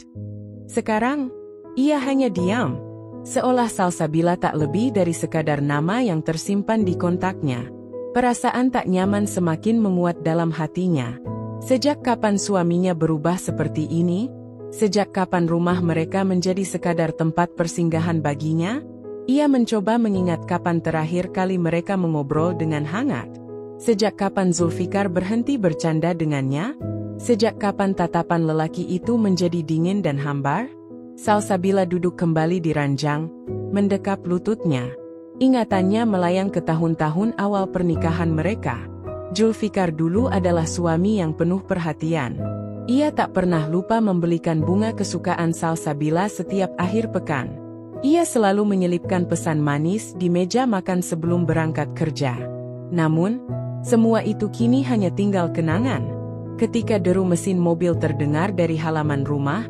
Sekarang, ia hanya diam. Seolah Salsabila tak lebih dari sekadar nama yang tersimpan di kontaknya. Perasaan tak nyaman semakin menguat dalam hatinya. Sejak kapan suaminya berubah seperti ini? Sejak kapan rumah mereka menjadi sekadar tempat persinggahan baginya? Ia mencoba mengingat kapan terakhir kali mereka mengobrol dengan hangat. Sejak kapan Zulfikar berhenti bercanda dengannya? Sejak kapan tatapan lelaki itu menjadi dingin dan hambar? Salsabila duduk kembali di ranjang, mendekap lututnya. Ingatannya melayang ke tahun-tahun awal pernikahan mereka. Zulfikar dulu adalah suami yang penuh perhatian. Ia tak pernah lupa membelikan bunga kesukaan Salsabila setiap akhir pekan. Ia selalu menyelipkan pesan manis di meja makan sebelum berangkat kerja. Namun, semua itu kini hanya tinggal kenangan. Ketika deru mesin mobil terdengar dari halaman rumah,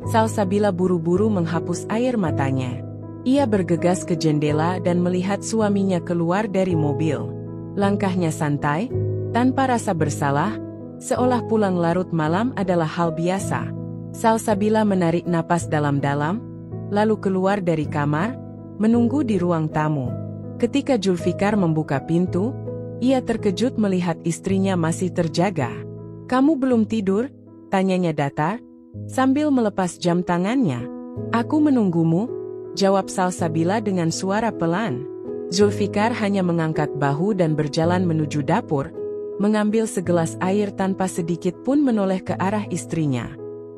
Salsabila buru-buru menghapus air matanya. Ia bergegas ke jendela dan melihat suaminya keluar dari mobil. Langkahnya santai, tanpa rasa bersalah, seolah pulang larut malam adalah hal biasa. Salsabila menarik napas dalam-dalam, lalu keluar dari kamar, menunggu di ruang tamu. Ketika Zulfikar membuka pintu, ia terkejut melihat istrinya masih terjaga. "Kamu belum tidur?" tanyanya datar, sambil melepas jam tangannya. "Aku menunggumu," jawab Salsabila dengan suara pelan. Zulfikar hanya mengangkat bahu dan berjalan menuju dapur, mengambil segelas air tanpa sedikit pun menoleh ke arah istrinya.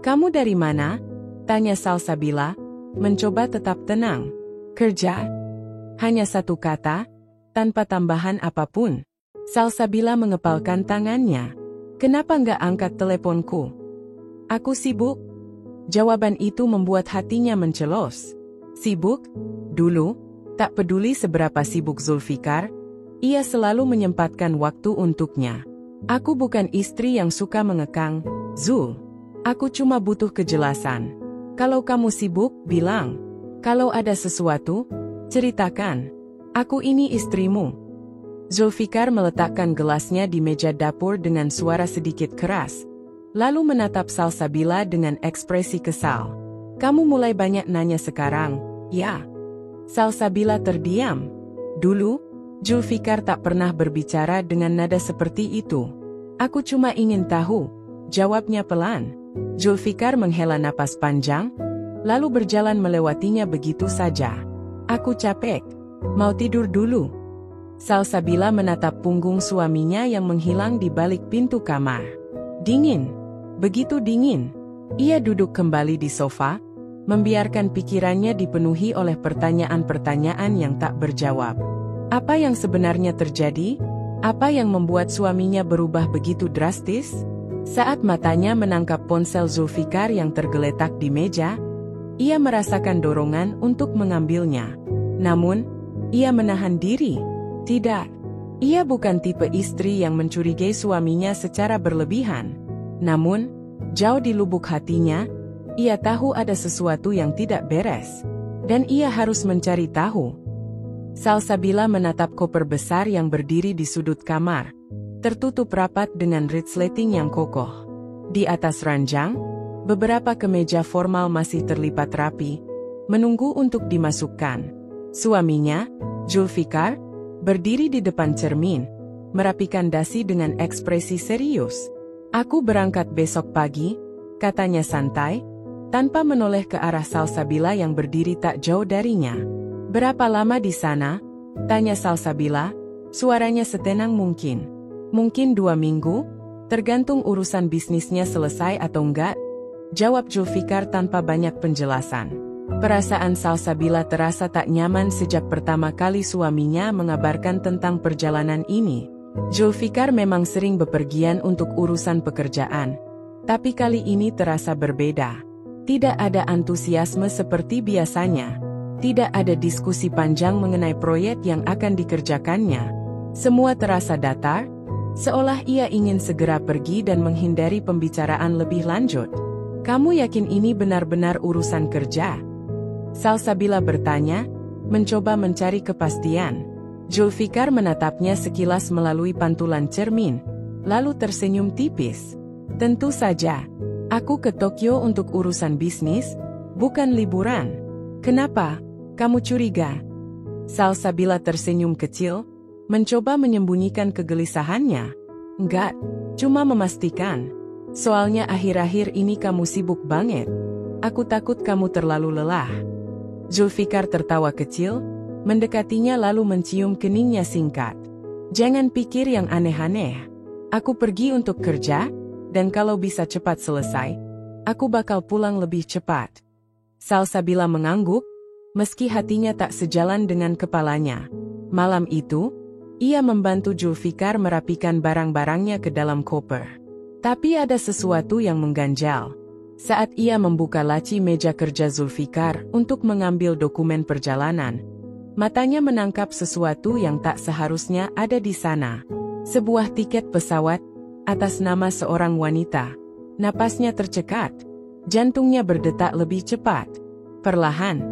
"Kamu dari mana?" tanya Salsabila, mencoba tetap tenang. "Kerja." Hanya satu kata, tanpa tambahan apapun. Salsabila mengepalkan tangannya. "Kenapa nggak angkat teleponku?" "Aku sibuk." Jawaban itu membuat hatinya mencelos. Sibuk? Dulu, tak peduli seberapa sibuk Zulfikar, ia selalu menyempatkan waktu untuknya. "Aku bukan istri yang suka mengekang, Zul. Aku cuma butuh kejelasan. Kalau kamu sibuk, bilang. Kalau ada sesuatu, ceritakan. Aku ini istrimu." Zulfikar meletakkan gelasnya di meja dapur dengan suara sedikit keras, lalu menatap Salsabila dengan ekspresi kesal. "Kamu mulai banyak nanya sekarang, ya?" Salsabila terdiam. Dulu, Zulfikar tak pernah berbicara dengan nada seperti itu. "Aku cuma ingin tahu," jawabnya pelan. Zulfikar menghela napas panjang, lalu berjalan melewatinya begitu saja. "Aku capek. Mau tidur dulu." Salsabila menatap punggung suaminya yang menghilang di balik pintu kamar. Dingin. Begitu dingin. Ia duduk kembali di sofa, membiarkan pikirannya dipenuhi oleh pertanyaan-pertanyaan yang tak berjawab. Apa yang sebenarnya terjadi? Apa yang membuat suaminya berubah begitu drastis? Saat matanya menangkap ponsel Zulfikar yang tergeletak di meja, ia merasakan dorongan untuk mengambilnya. Namun, ia menahan diri. Tidak. Ia bukan tipe istri yang mencurigai suaminya secara berlebihan. Namun, jauh di lubuk hatinya, ia tahu ada sesuatu yang tidak beres. Dan ia harus mencari tahu. Salsabila menatap koper besar yang berdiri di sudut kamar. Tertutup rapat dengan resleting yang kokoh. Di atas ranjang, beberapa kemeja formal masih terlipat rapi, menunggu untuk dimasukkan. Suaminya, Zulfikar, berdiri di depan cermin, merapikan dasi dengan ekspresi serius. "Aku berangkat besok pagi," katanya santai, tanpa menoleh ke arah Salsabila yang berdiri tak jauh darinya. "Berapa lama di sana?" tanya Salsabila, suaranya setenang mungkin. "Mungkin 2 minggu, tergantung urusan bisnisnya selesai atau enggak," jawab Zulfikar tanpa banyak penjelasan. Perasaan Salsabila terasa tak nyaman sejak pertama kali suaminya mengabarkan tentang perjalanan ini. Zulfikar memang sering bepergian untuk urusan pekerjaan, tapi kali ini terasa berbeda. Tidak ada antusiasme seperti biasanya. Tidak ada diskusi panjang mengenai proyek yang akan dikerjakannya. Semua terasa datar, seolah ia ingin segera pergi dan menghindari pembicaraan lebih lanjut. "Kamu yakin ini benar-benar urusan kerja?" Salsabila bertanya, mencoba mencari kepastian. Zulfikar menatapnya sekilas melalui pantulan cermin, lalu tersenyum tipis. "Tentu saja. Aku ke Tokyo untuk urusan bisnis, bukan liburan." "Kenapa? Kamu curiga?" Salsabila tersenyum kecil, mencoba menyembunyikan kegelisahannya. "Enggak, cuma memastikan. Soalnya akhir-akhir ini kamu sibuk banget. Aku takut kamu terlalu lelah." Zulfikar tertawa kecil, mendekatinya lalu mencium keningnya singkat. "Jangan pikir yang aneh-aneh. Aku pergi untuk kerja, dan kalau bisa cepat selesai, aku bakal pulang lebih cepat." Salsabila mengangguk, meski hatinya tak sejalan dengan kepalanya. Malam itu, ia membantu Zulfikar merapikan barang-barangnya ke dalam koper. Tapi ada sesuatu yang mengganjal. Saat ia membuka laci meja kerja Zulfikar untuk mengambil dokumen perjalanan, matanya menangkap sesuatu yang tak seharusnya ada di sana. Sebuah tiket pesawat, atas nama seorang wanita. Napasnya tercekat. Jantungnya berdetak lebih cepat. Perlahan,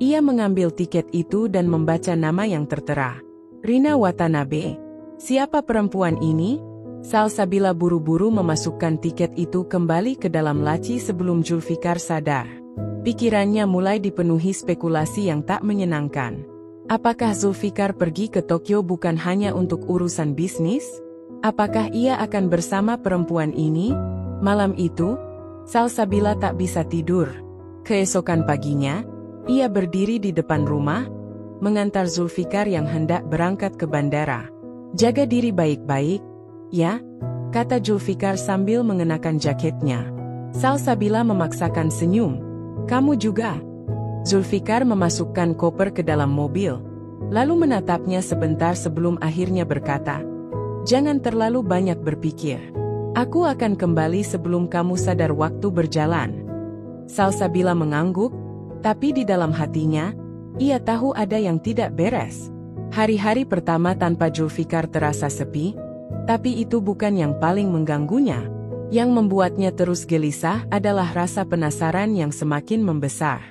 ia mengambil tiket itu dan membaca nama yang tertera. "Rina Watanabe." Siapa perempuan ini? Salsabila buru-buru memasukkan tiket itu kembali ke dalam laci sebelum Zulfikar sadar. Pikirannya mulai dipenuhi spekulasi yang tak menyenangkan. Apakah Zulfikar pergi ke Tokyo bukan hanya untuk urusan bisnis? Apakah ia akan bersama perempuan ini? Malam itu, Salsabila tak bisa tidur. Keesokan paginya, ia berdiri di depan rumah, mengantar Zulfikar yang hendak berangkat ke bandara. "Jaga diri baik-baik, ya," kata Zulfikar sambil mengenakan jaketnya. Salsabila memaksakan senyum. "Kamu juga?" Zulfikar memasukkan koper ke dalam mobil, lalu menatapnya sebentar sebelum akhirnya berkata, "Jangan terlalu banyak berpikir. Aku akan kembali sebelum kamu sadar waktu berjalan." Salsabila mengangguk, tapi di dalam hatinya, ia tahu ada yang tidak beres. Hari-hari pertama tanpa Zulfikar terasa sepi, tapi itu bukan yang paling mengganggunya. Yang membuatnya terus gelisah adalah rasa penasaran yang semakin membesar.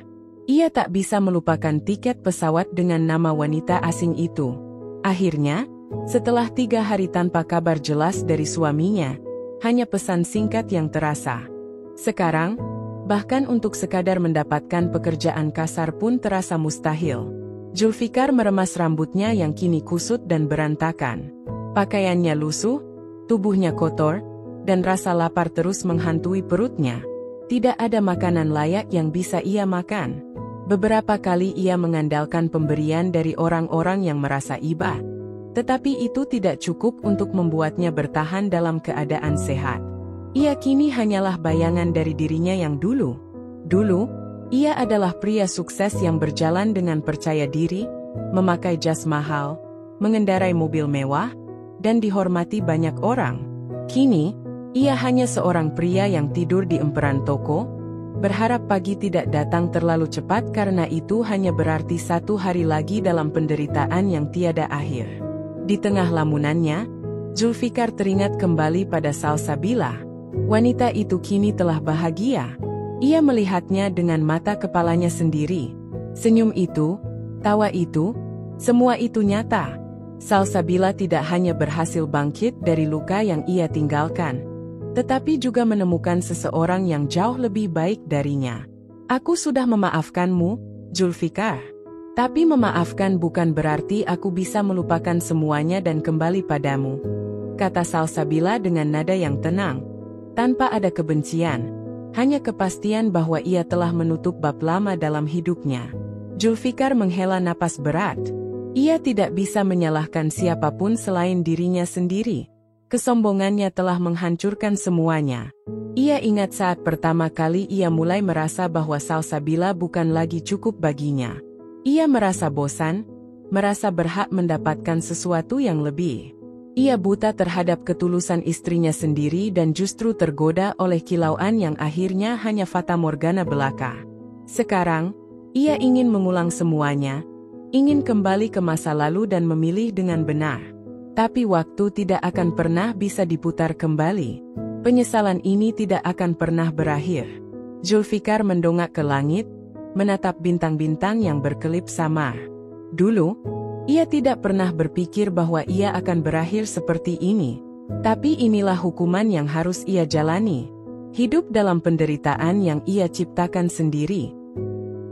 Ia tak bisa melupakan tiket pesawat dengan nama wanita asing itu. Akhirnya, setelah 3 hari tanpa kabar jelas dari suaminya, hanya pesan singkat yang terasa. Sekarang, bahkan untuk sekadar mendapatkan pekerjaan kasar pun terasa mustahil. Zulfikar meremas rambutnya yang kini kusut dan berantakan. Pakaiannya lusuh, tubuhnya kotor, dan rasa lapar terus menghantui perutnya. Tidak ada makanan layak yang bisa ia makan. Beberapa kali ia mengandalkan pemberian dari orang-orang yang merasa iba. Tetapi itu tidak cukup untuk membuatnya bertahan dalam keadaan sehat. Ia kini hanyalah bayangan dari dirinya yang dulu. Dulu, ia adalah pria sukses yang berjalan dengan percaya diri, memakai jas mahal, mengendarai mobil mewah, dan dihormati banyak orang. Kini, ia hanya seorang pria yang tidur di emperan toko, berharap pagi tidak datang terlalu cepat karena itu hanya berarti 1 hari lagi dalam penderitaan yang tiada akhir. Di tengah lamunannya, Zulfikar teringat kembali pada Salsabila. Wanita itu kini telah bahagia. Ia melihatnya dengan mata kepalanya sendiri. Senyum itu, tawa itu, semua itu nyata. Salsabila tidak hanya berhasil bangkit dari luka yang ia tinggalkan, tetapi juga menemukan seseorang yang jauh lebih baik darinya. Aku sudah memaafkanmu, Zulfikar. Tapi memaafkan bukan berarti aku bisa melupakan semuanya dan kembali padamu, kata Salsabila dengan nada yang tenang, tanpa ada kebencian, hanya kepastian bahwa ia telah menutup bab lama dalam hidupnya. Zulfikar menghela napas berat. Ia tidak bisa menyalahkan siapapun selain dirinya sendiri. Kesombongannya telah menghancurkan semuanya. Ia ingat saat pertama kali ia mulai merasa bahwa Salsabila bukan lagi cukup baginya. Ia merasa bosan, merasa berhak mendapatkan sesuatu yang lebih. Ia buta terhadap ketulusan istrinya sendiri dan justru tergoda oleh kilauan yang akhirnya hanya fatamorgana belaka. Sekarang, ia ingin mengulang semuanya, ingin kembali ke masa lalu dan memilih dengan benar. Tapi waktu tidak akan pernah bisa diputar kembali. Penyesalan ini tidak akan pernah berakhir. Zulfikar mendongak ke langit, menatap bintang-bintang yang berkelip samar. Dulu, ia tidak pernah berpikir bahwa ia akan berakhir seperti ini. Tapi inilah hukuman yang harus ia jalani. Hidup dalam penderitaan yang ia ciptakan sendiri.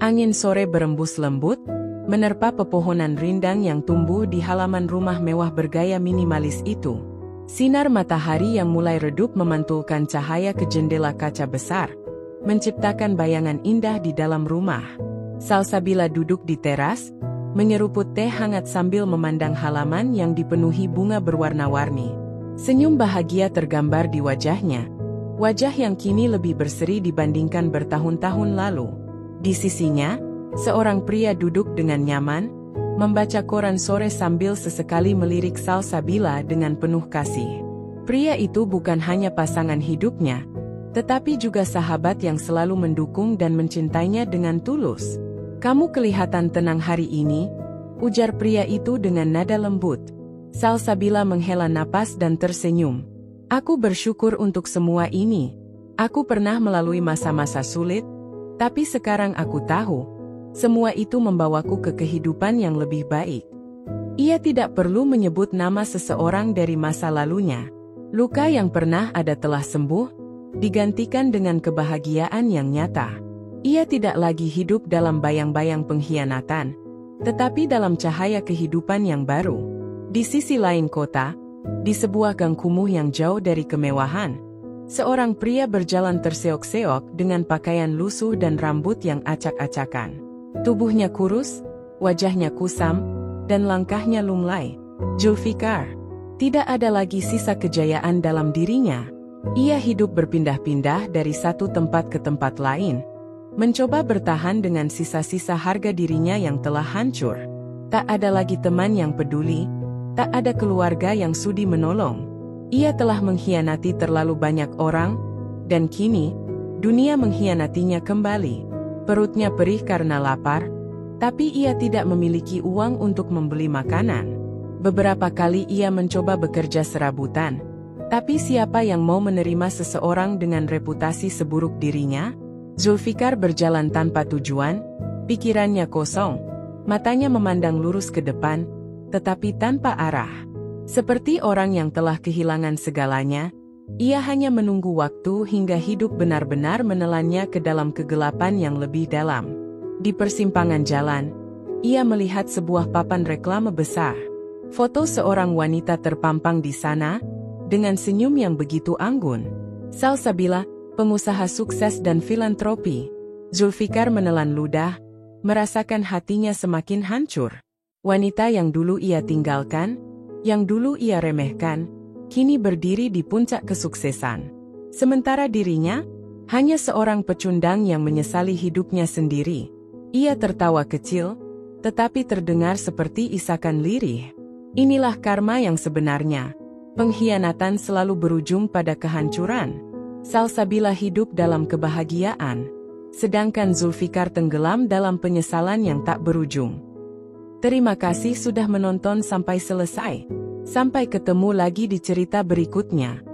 Angin sore berembus lembut, menerpa pepohonan rindang yang tumbuh di halaman rumah mewah bergaya minimalis itu. Sinar matahari yang mulai redup memantulkan cahaya ke jendela kaca besar, menciptakan bayangan indah di dalam rumah. Salsabila duduk di teras, menyeruput teh hangat sambil memandang halaman yang dipenuhi bunga berwarna-warni. Senyum bahagia tergambar di wajahnya, wajah yang kini lebih berseri dibandingkan bertahun-tahun lalu. Di sisinya, seorang pria duduk dengan nyaman, membaca koran sore sambil sesekali melirik Salsabila dengan penuh kasih. Pria itu bukan hanya pasangan hidupnya, tetapi juga sahabat yang selalu mendukung dan mencintainya dengan tulus. Kamu kelihatan tenang hari ini, ujar pria itu dengan nada lembut. Salsabila menghela napas dan tersenyum. Aku bersyukur untuk semua ini. Aku pernah melalui masa-masa sulit, tapi sekarang aku tahu, semua itu membawaku ke kehidupan yang lebih baik. Ia tidak perlu menyebut nama seseorang dari masa lalunya. Luka yang pernah ada telah sembuh, digantikan dengan kebahagiaan yang nyata. Ia tidak lagi hidup dalam bayang-bayang pengkhianatan, tetapi dalam cahaya kehidupan yang baru. Di sisi lain kota, di sebuah gang kumuh yang jauh dari kemewahan, seorang pria berjalan terseok-seok dengan pakaian lusuh dan rambut yang acak-acakan. Tubuhnya kurus, wajahnya kusam, dan langkahnya lunglai. Zulfikar. Tidak ada lagi sisa kejayaan dalam dirinya. Ia hidup berpindah-pindah dari satu tempat ke tempat lain, mencoba bertahan dengan sisa-sisa harga dirinya yang telah hancur. Tak ada lagi teman yang peduli, tak ada keluarga yang sudi menolong. Ia telah mengkhianati terlalu banyak orang, dan kini, dunia mengkhianatinya kembali. Perutnya perih karena lapar, tapi ia tidak memiliki uang untuk membeli makanan. Beberapa kali ia mencoba bekerja serabutan, tapi siapa yang mau menerima seseorang dengan reputasi seburuk dirinya? Zulfikar berjalan tanpa tujuan, pikirannya kosong, matanya memandang lurus ke depan, tetapi tanpa arah. Seperti orang yang telah kehilangan segalanya, ia hanya menunggu waktu hingga hidup benar-benar menelannya ke dalam kegelapan yang lebih dalam. Di persimpangan jalan, ia melihat sebuah papan reklame besar. Foto seorang wanita terpampang di sana, dengan senyum yang begitu anggun. Salsabila, pengusaha sukses dan filantropi. Zulfikar menelan ludah, merasakan hatinya semakin hancur. Wanita yang dulu ia tinggalkan, yang dulu ia remehkan, kini berdiri di puncak kesuksesan. Sementara dirinya, hanya seorang pecundang yang menyesali hidupnya sendiri. Ia tertawa kecil, tetapi terdengar seperti isakan lirih. Inilah karma yang sebenarnya. Pengkhianatan selalu berujung pada kehancuran. Salsabila hidup dalam kebahagiaan, sedangkan Zulfikar tenggelam dalam penyesalan yang tak berujung. Terima kasih sudah menonton sampai selesai. Sampai ketemu lagi di cerita berikutnya.